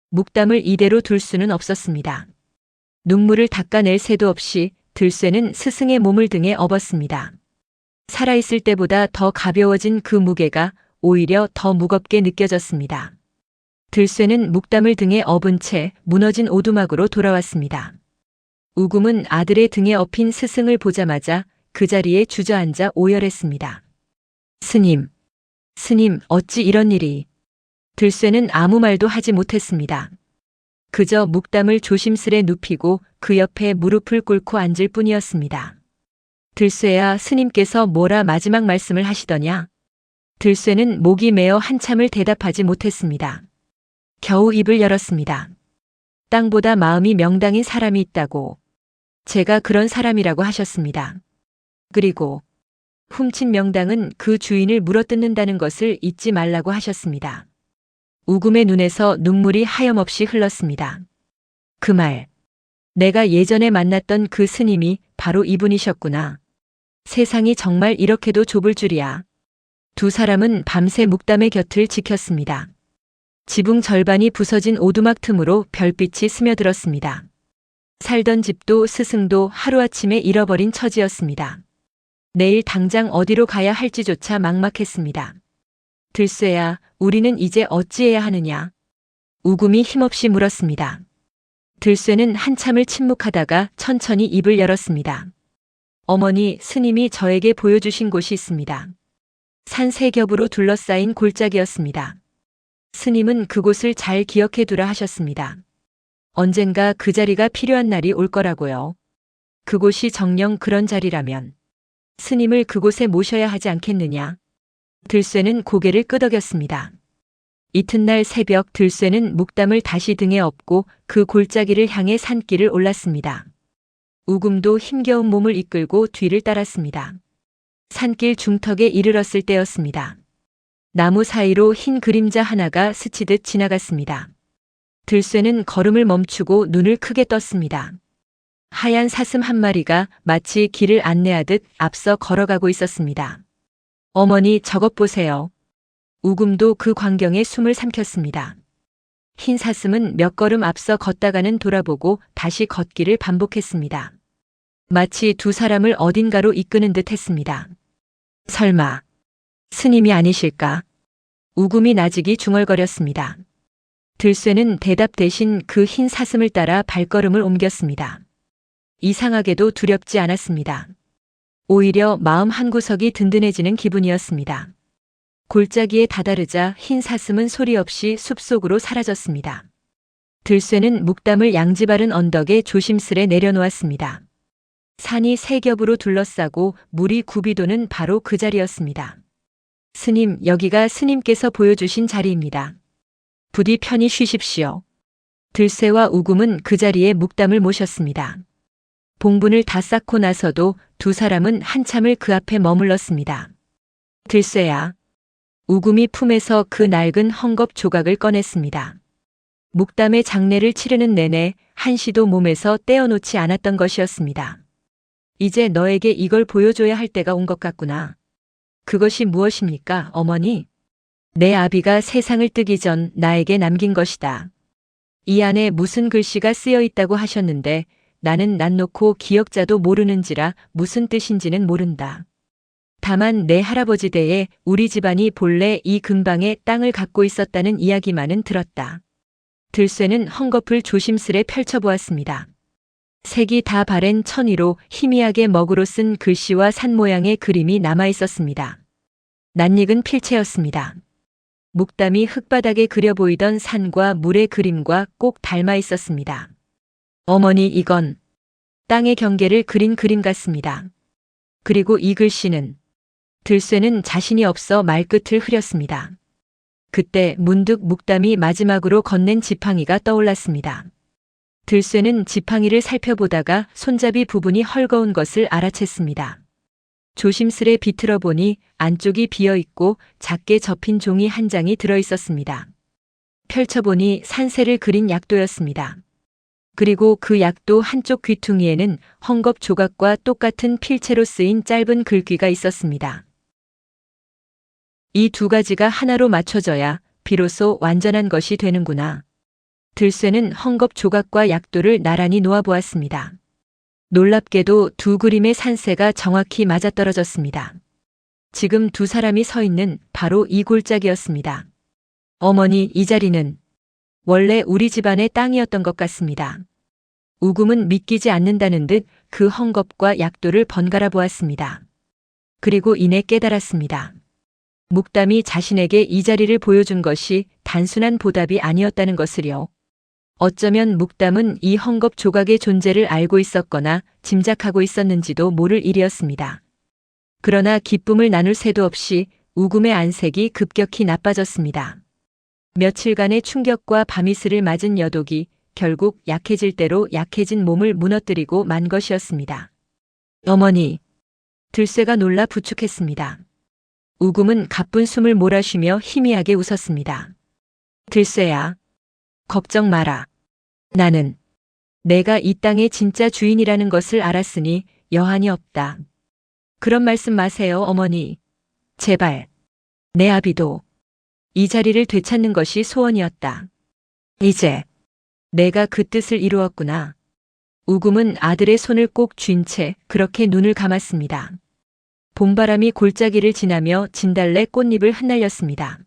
묵담을 이대로 둘 수는 없었습니다. 눈물을 닦아낼 새도 없이 들쇠는 스승의 몸을 등에 업었습니다. 살아있을 때보다 더 가벼워진 그 무게가 오히려 더 무겁게 느껴졌습니다. 들쇠는 묵담을 등에 업은 채 무너진 오두막으로 돌아왔습니다. 우금은 아들의 등에 업힌 스승을 보자마자 그 자리에 주저앉아 오열했습니다. 스님, 스님, 어찌 이런 일이. 들쇠는 아무 말도 하지 못했습니다. 그저 묵담을 조심스레 눕히고 그 옆에 무릎을 꿇고 앉을 뿐이었습니다. 들쇠야, 스님께서 뭐라 마지막 말씀을 하시더냐? 들쇠는 목이 메어 한참을 대답하지 못했습니다. 겨우 입을 열었습니다. 땅보다 마음이 명당인 사람이 있다고. 제가 그런 사람이라고 하셨습니다. 그리고 훔친 명당은 그 주인을 물어뜯는다는 것을 잊지 말라고 하셨습니다. 우금의 눈에서 눈물이 하염없이 흘렀습니다. 그 말, 내가 예전에 만났던 그 스님이 바로 이분이셨구나. 세상이 정말 이렇게도 좁을 줄이야. 두 사람은 밤새 묵담의 곁을 지켰습니다. 지붕 절반이 부서진 오두막 틈으로 별빛이 스며들었습니다. 살던 집도 스승도 하루아침에 잃어버린 처지였습니다. 내일 당장 어디로 가야 할지조차 막막했습니다. 들쇠야, 우리는 이제 어찌해야 하느냐? 우금이 힘없이 물었습니다. 들쇠는 한참을 침묵하다가 천천히 입을 열었습니다. 어머니, 스님이 저에게 보여주신 곳이 있습니다. 산 세 겹으로 둘러싸인 골짜기였습니다. 스님은 그곳을 잘 기억해 두라 하셨습니다. 언젠가 그 자리가 필요한 날이 올 거라고요. 그곳이 정녕 그런 자리라면 스님을 그곳에 모셔야 하지 않겠느냐. 들쇠는 고개를 끄덕였습니다. 이튿날 새벽 들쇠는 묵담을 다시 등에 업고 그 골짜기를 향해 산길을 올랐습니다. 우금도 힘겨운 몸을 이끌고 뒤를 따랐습니다. 산길 중턱에 이르렀을 때였습니다. 나무 사이로 흰 그림자 하나가 스치듯 지나갔습니다. 들쇠는 걸음을 멈추고 눈을 크게 떴습니다. 하얀 사슴 한 마리가 마치 길을 안내하듯 앞서 걸어가고 있었습니다. 어머니, 저것 보세요. 우금도 그 광경에 숨을 삼켰습니다. 흰 사슴은 몇 걸음 앞서 걷다가는 돌아보고 다시 걷기를 반복했습니다. 마치 두 사람을 어딘가로 이끄는 듯 했습니다. 설마 스님이 아니실까? 우금이 나직이 중얼거렸습니다. 들쇠는 대답 대신 그 흰 사슴을 따라 발걸음을 옮겼습니다. 이상하게도 두렵지 않았습니다. 오히려 마음 한구석이 든든해지는 기분이었습니다. 골짜기에 다다르자 흰 사슴은 소리 없이 숲속으로 사라졌습니다. 들쇠는 묵담을 양지바른 언덕에 조심스레 내려놓았습니다. 산이 세 겹으로 둘러싸고 물이 굽이도는 바로 그 자리였습니다. 스님, 여기가 스님께서 보여주신 자리입니다. 부디 편히 쉬십시오. 들쇠와 우금은 그 자리에 묵담을 모셨습니다. 봉분을 다 쌓고 나서도 두 사람은 한참을 그 앞에 머물렀습니다. 들쇠야. 우금이 품에서 그 낡은 헝겊 조각을 꺼냈습니다. 묵담의 장례를 치르는 내내 한시도 몸에서 떼어놓지 않았던 것이었습니다. 이제 너에게 이걸 보여줘야 할 때가 온 것 같구나. 그것이 무엇입니까, 어머니? 내 아비가 세상을 뜨기 전 나에게 남긴 것이다. 이 안에 무슨 글씨가 쓰여 있다고 하셨는데 나는 난 놓고 기억자도 모르는지라 무슨 뜻인지는 모른다. 다만 내 할아버지 대에 우리 집안이 본래 이 근방에 땅을 갖고 있었다는 이야기만은 들었다. 들쇠는 헝겊을 조심스레 펼쳐보았습니다. 색이 다 바랜 천위로 희미하게 먹으로 쓴 글씨와 산 모양의 그림이 남아 있었습니다. 낯익은 필체였습니다. 묵담이 흙바닥에 그려 보이던 산과 물의 그림과 꼭 닮아 있었습니다. 어머니, 이건 땅의 경계를 그린 그림 같습니다. 그리고 이 글씨는 들쇠는 자신이 없어 말끝을 흐렸습니다. 그때 문득 묵담이 마지막으로 건넨 지팡이가 떠올랐습니다. 들쇠는 지팡이를 살펴보다가 손잡이 부분이 헐거운 것을 알아챘습니다. 조심스레 비틀어 보니 안쪽이 비어 있고 작게 접힌 종이 한 장이 들어 있었습니다. 펼쳐보니 산새를 그린 약도였습니다. 그리고 그 약도 한쪽 귀퉁이에는 헝겊 조각과 똑같은 필체로 쓰인 짧은 글귀가 있었습니다. 이 두 가지가 하나로 맞춰져야 비로소 완전한 것이 되는구나. 들쇠는 헝겊 조각과 약도를 나란히 놓아보았습니다. 놀랍게도 두 그림의 산새가 정확히 맞아떨어졌습니다. 지금 두 사람이 서 있는 바로 이 골짜기였습니다. 어머니, 이 자리는 원래 우리 집안의 땅이었던 것 같습니다. 우금은 믿기지 않는다는 듯 그 헝겊과 약도를 번갈아 보았습니다. 그리고 이내 깨달았습니다. 묵담이 자신에게 이 자리를 보여준 것이 단순한 보답이 아니었다는 것을요. 어쩌면 묵담은 이 헝겊 조각의 존재를 알고 있었거나 짐작하고 있었는지도 모를 일이었습니다. 그러나 기쁨을 나눌 새도 없이 우금의 안색이 급격히 나빠졌습니다. 며칠간의 충격과 밤이슬을 맞은 여독이 결국 약해질 대로 약해진 몸을 무너뜨리고 만 것이었습니다. 어머니, 들쇠가 놀라 부축했습니다. 우금은 가쁜 숨을 몰아쉬며 희미하게 웃었습니다. 들쇠야, 걱정 마라. 나는 내가 이 땅의 진짜 주인이라는 것을 알았으니 여한이 없다. 그런 말씀 마세요, 어머니. 제발. 내 아비도 이 자리를 되찾는 것이 소원이었다. 이제 내가 그 뜻을 이루었구나. 우금은 아들의 손을 꼭 쥔 채 그렇게 눈을 감았습니다. 봄바람이 골짜기를 지나며 진달래 꽃잎을 흩날렸습니다.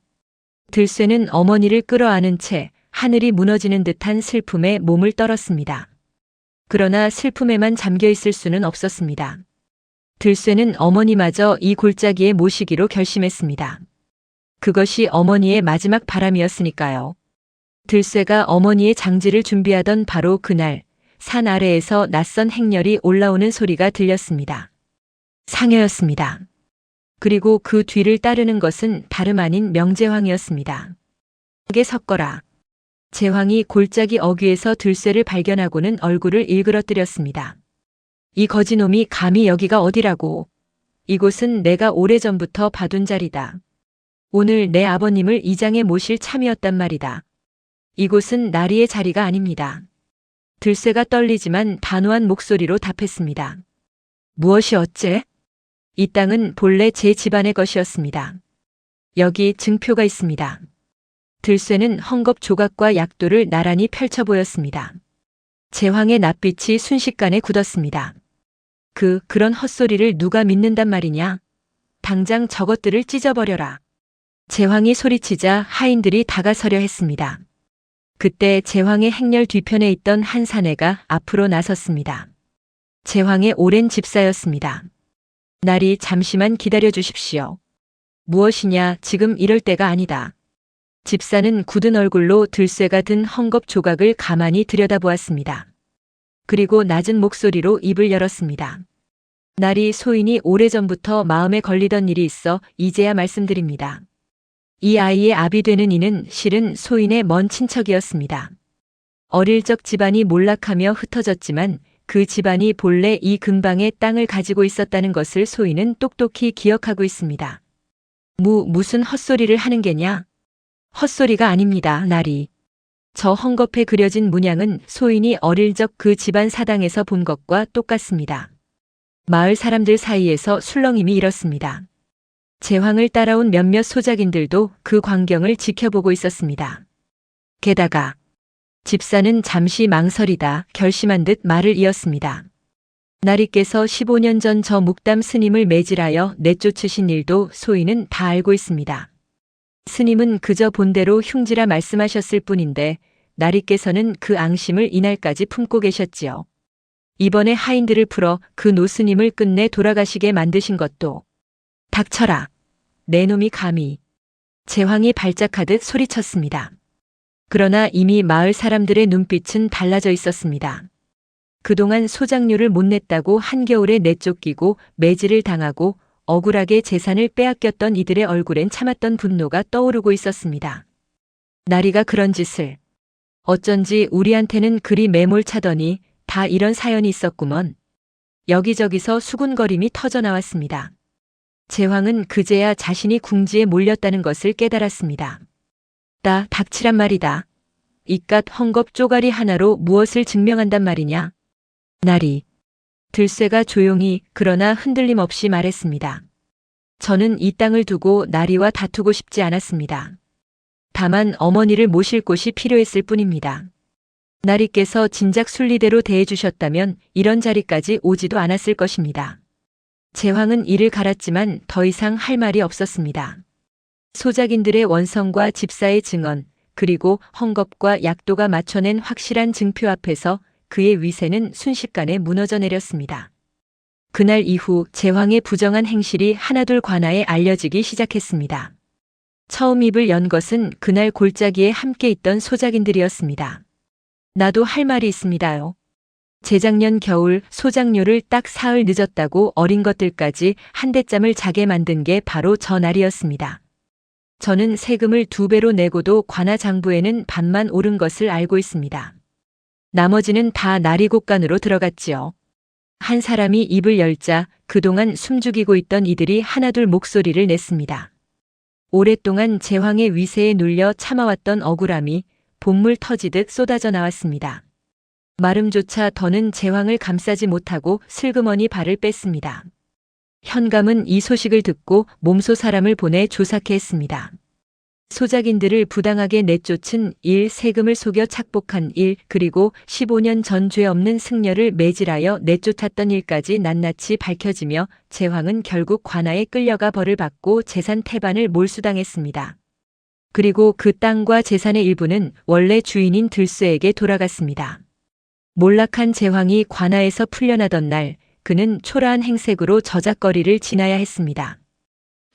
들쇠는 어머니를 끌어안은 채 하늘이 무너지는 듯한 슬픔에 몸을 떨었습니다. 그러나 슬픔에만 잠겨 있을 수는 없었습니다. 들쇠는 어머니마저 이 골짜기에 모시기로 결심했습니다. 그것이 어머니의 마지막 바람이었으니까요. 들쇠가 어머니의 장지를 준비하던 바로 그날, 산 아래에서 낯선 행렬이 올라오는 소리가 들렸습니다. 상여였습니다. 그리고 그 뒤를 따르는 것은 다름 아닌 명제황이었습니다. 게 섞어라. 제황이 골짜기 어귀에서 들쇠를 발견하고는 얼굴을 일그러뜨렸습니다. 이 거지놈이 감히 여기가 어디라고. 이곳은 내가 오래전부터 봐둔 자리다. 오늘 내 아버님을 이 장에 모실 참이었단 말이다. 이곳은 나리의 자리가 아닙니다. 들쇠가 떨리지만 단호한 목소리로 답했습니다. 무엇이 어째? 이 땅은 본래 제 집안의 것이었습니다. 여기 증표가 있습니다. 들쇠는 헝겊 조각과 약도를 나란히 펼쳐 보였습니다. 제황의 낯빛이 순식간에 굳었습니다. 그런 헛소리를 누가 믿는단 말이냐? 당장 저것들을 찢어버려라. 제황이 소리치자 하인들이 다가서려 했습니다. 그때 제황의 행렬 뒤편에 있던 한 사내가 앞으로 나섰습니다. 제황의 오랜 집사였습니다. 나리 잠시만 기다려 주십시오. 무엇이냐, 지금 이럴 때가 아니다. 집사는 굳은 얼굴로 들쇠가 든 헝겊 조각을 가만히 들여다보았습니다. 그리고 낮은 목소리로 입을 열었습니다. 나리 소인이 오래전부터 마음에 걸리던 일이 있어 이제야 말씀드립니다. 이 아이의 아비 되는 이는 실은 소인의 먼 친척이었습니다. 어릴 적 집안이 몰락하며 흩어졌지만 그 집안이 본래 이 근방에 땅을 가지고 있었다는 것을 소인은 똑똑히 기억하고 있습니다. 무슨 헛소리를 하는 게냐? 헛소리가 아닙니다, 나리. 저 헝겊에 그려진 문양은 소인이 어릴 적 그 집안 사당에서 본 것과 똑같습니다. 마을 사람들 사이에서 술렁임이 일었습니다. 제황을 따라온 몇몇 소작인들도 그 광경을 지켜보고 있었습니다. 게다가 집사는 잠시 망설이다 결심한 듯 말을 이었습니다. 나리께서 15년 전 저 묵담 스님을 매질하여 내쫓으신 일도 소인은 다 알고 있습니다. 스님은 그저 본대로 흉지라 말씀하셨을 뿐인데 나리께서는 그 앙심을 이날까지 품고 계셨지요. 이번에 하인들을 풀어 그 노스님을 끝내 돌아가시게 만드신 것도. 닥쳐라. 내 놈이 감히. 제황이 발작하듯 소리쳤습니다. 그러나 이미 마을 사람들의 눈빛은 달라져 있었습니다. 그동안 소작료를 못 냈다고 한겨울에 내쫓기고 매질을 당하고 억울하게 재산을 빼앗겼던 이들의 얼굴엔 참았던 분노가 떠오르고 있었습니다. 나리가 그런 짓을. 어쩐지 우리한테는 그리 매몰차더니 다 이런 사연이 있었구먼. 여기저기서 수군거림이 터져나왔습니다. 제황은 그제야 자신이 궁지에 몰렸다는 것을 깨달았습니다. 닥치란 말이다. 이깟 헝겊 쪼가리 하나로 무엇을 증명한단 말이냐? 나리. 들쇠가 조용히 그러나 흔들림 없이 말했습니다. 저는 이 땅을 두고 나리와 다투고 싶지 않았습니다. 다만 어머니를 모실 곳이 필요했을 뿐입니다. 나리께서 진작 순리대로 대해주셨다면 이런 자리까지 오지도 않았을 것입니다. 제황은 이를 갈았지만 더 이상 할 말이 없었습니다. 소작인들의 원성과 집사의 증언, 그리고 헝겊과 약도가 맞춰낸 확실한 증표 앞에서 그의 위세는 순식간에 무너져 내렸습니다. 그날 이후 제황의 부정한 행실이 하나둘 관아에 알려지기 시작했습니다. 처음 입을 연 것은 그날 골짜기에 함께 있던 소작인들이었습니다. 나도 할 말이 있습니다요. 재작년 겨울 소작료를 딱 사흘 늦었다고 어린 것들까지 한 대짬을 자게 만든 게 바로 저 날이었습니다. 저는 세금을 2배로 내고도 관아 장부에는 반만 오른 것을 알고 있습니다. 나머지는 다 나리곡간으로 들어갔지요. 한 사람이 입을 열자 그동안 숨죽이고 있던 이들이 하나둘 목소리를 냈습니다. 오랫동안 제황의 위세에 눌려 참아왔던 억울함이 본물 터지듯 쏟아져 나왔습니다. 마름조차 더는 제황을 감싸지 못하고 슬그머니 발을 뺐습니다. 현감은 이 소식을 듣고 몸소 사람을 보내 조사케 했습니다. 소작인들을 부당하게 내쫓은 일, 세금을 속여 착복한 일, 그리고 15년 전 죄 없는 승려를 매질하여 내쫓았던 일까지 낱낱이 밝혀지며 제황은 결국 관아에 끌려가 벌을 받고 재산 태반을 몰수당했습니다. 그리고 그 땅과 재산의 일부는 원래 주인인 들쇠에게 돌아갔습니다. 몰락한 제황이 관아에서 풀려나던 날, 그는 초라한 행색으로 저작거리를 지나야 했습니다.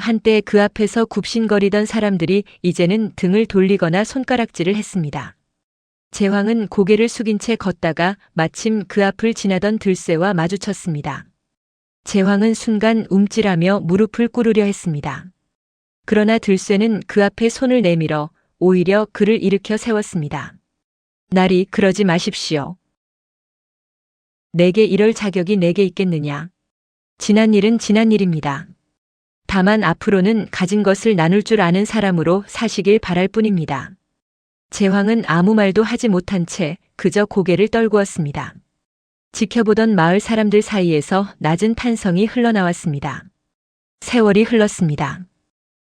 한때 그 앞에서 굽신거리던 사람들이 이제는 등을 돌리거나 손가락질을 했습니다. 제황은 고개를 숙인 채 걷다가 마침 그 앞을 지나던 들쇠와 마주쳤습니다. 제황은 순간 움찔하며 무릎을 꿇으려 했습니다. 그러나 들쇠는 그 앞에 손을 내밀어 오히려 그를 일으켜 세웠습니다. 나리, 그러지 마십시오. 내게 이럴 자격이 내게 있겠느냐. 지난 일은 지난 일입니다. 다만 앞으로는 가진 것을 나눌 줄 아는 사람으로 사시길 바랄 뿐입니다. 제황은 아무 말도 하지 못한 채 그저 고개를 떨구었습니다. 지켜보던 마을 사람들 사이에서 낮은 탄성이 흘러나왔습니다. 세월이 흘렀습니다.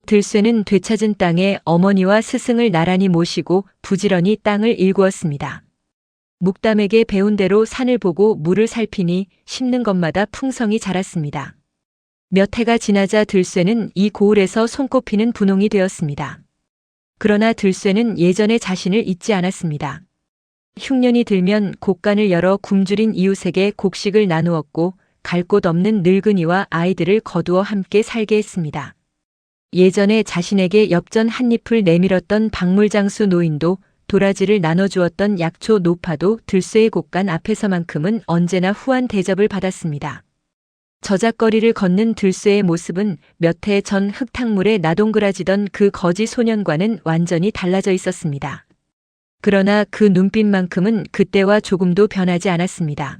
들쇠는 되찾은 땅에 어머니와 스승을 나란히 모시고 부지런히 땅을 일구었습니다. 묵담에게 배운 대로 산을 보고 물을 살피니 심는 것마다 풍성이 자랐습니다. 몇 해가 지나자 들쇠는 이 고을에서 손꼽히는 분홍이 되었습니다. 그러나 들쇠는 예전의 자신을 잊지 않았습니다. 흉년이 들면 곡간을 열어 굶주린 이웃에게 곡식을 나누었고 갈 곳 없는 늙은이와 아이들을 거두어 함께 살게 했습니다. 예전에 자신에게 엽전 한 잎을 내밀었던 박물장수 노인도 도라지를 나눠주었던 약초 노파도 들쇠의 곡간 앞에서만큼은 언제나 후한 대접을 받았습니다. 저작거리를 걷는 들쇠의 모습은 몇 해 전 흙탕물에 나동그라지던 그 거지 소년과는 완전히 달라져 있었습니다. 그러나 그 눈빛만큼은 그때와 조금도 변하지 않았습니다.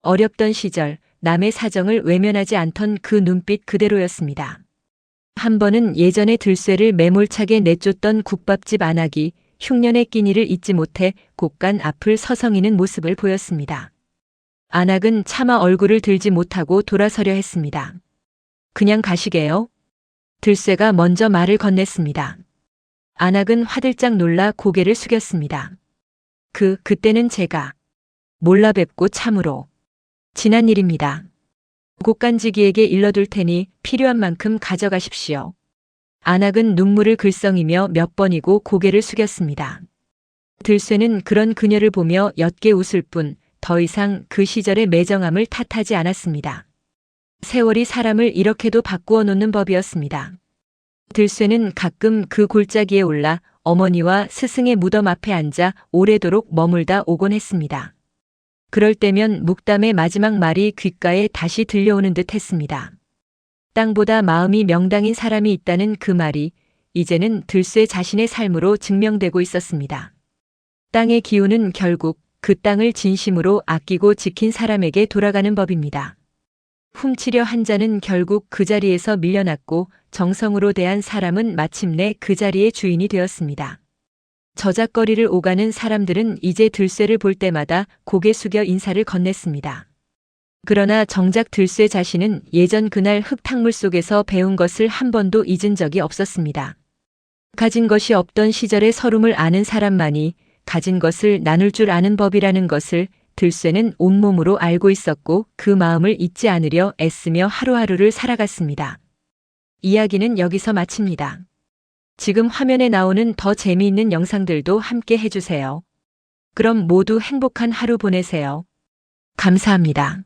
어렵던 시절 남의 사정을 외면하지 않던 그 눈빛 그대로였습니다. 한 번은 예전에 들쇠를 매몰차게 내쫓던 국밥집 안악이 흉년의 끼니를 잊지 못해 곡간 앞을 서성이는 모습을 보였습니다. 안악은 차마 얼굴을 들지 못하고 돌아서려 했습니다. 그냥 가시게요? 들쇠가 먼저 말을 건넸습니다. 안악은 화들짝 놀라 고개를 숙였습니다. 그때는 제가 몰라 뵙고 참으로 지난 일입니다. 곡간지기에게 일러둘 테니 필요한 만큼 가져가십시오. 안악은 눈물을 글썽이며 몇 번이고 고개를 숙였습니다. 들쇠는 그런 그녀를 보며 옅게 웃을 뿐 더 이상 그 시절의 매정함을 탓하지 않았습니다. 세월이 사람을 이렇게도 바꾸어 놓는 법이었습니다. 들쇠는 가끔 그 골짜기에 올라 어머니와 스승의 무덤 앞에 앉아 오래도록 머물다 오곤 했습니다. 그럴 때면 묵담의 마지막 말이 귓가에 다시 들려오는 듯 했습니다. 땅보다 마음이 명당인 사람이 있다는 그 말이 이제는 들쇠 자신의 삶으로 증명되고 있었습니다. 땅의 기운은 결국 그 땅을 진심으로 아끼고 지킨 사람에게 돌아가는 법입니다. 훔치려 한 자는 결국 그 자리에서 밀려났고 정성으로 대한 사람은 마침내 그 자리의 주인이 되었습니다. 저작거리를 오가는 사람들은 이제 들쇠를 볼 때마다 고개 숙여 인사를 건넸습니다. 그러나 정작 들쇠 자신은 예전 그날 흙탕물 속에서 배운 것을 한 번도 잊은 적이 없었습니다. 가진 것이 없던 시절의 서름을 아는 사람만이 가진 것을 나눌 줄 아는 법이라는 것을 들쇠는 온몸으로 알고 있었고 그 마음을 잊지 않으려 애쓰며 하루하루를 살아갔습니다. 이야기는 여기서 마칩니다. 지금 화면에 나오는 더 재미있는 영상들도 함께 해주세요. 그럼 모두 행복한 하루 보내세요. 감사합니다.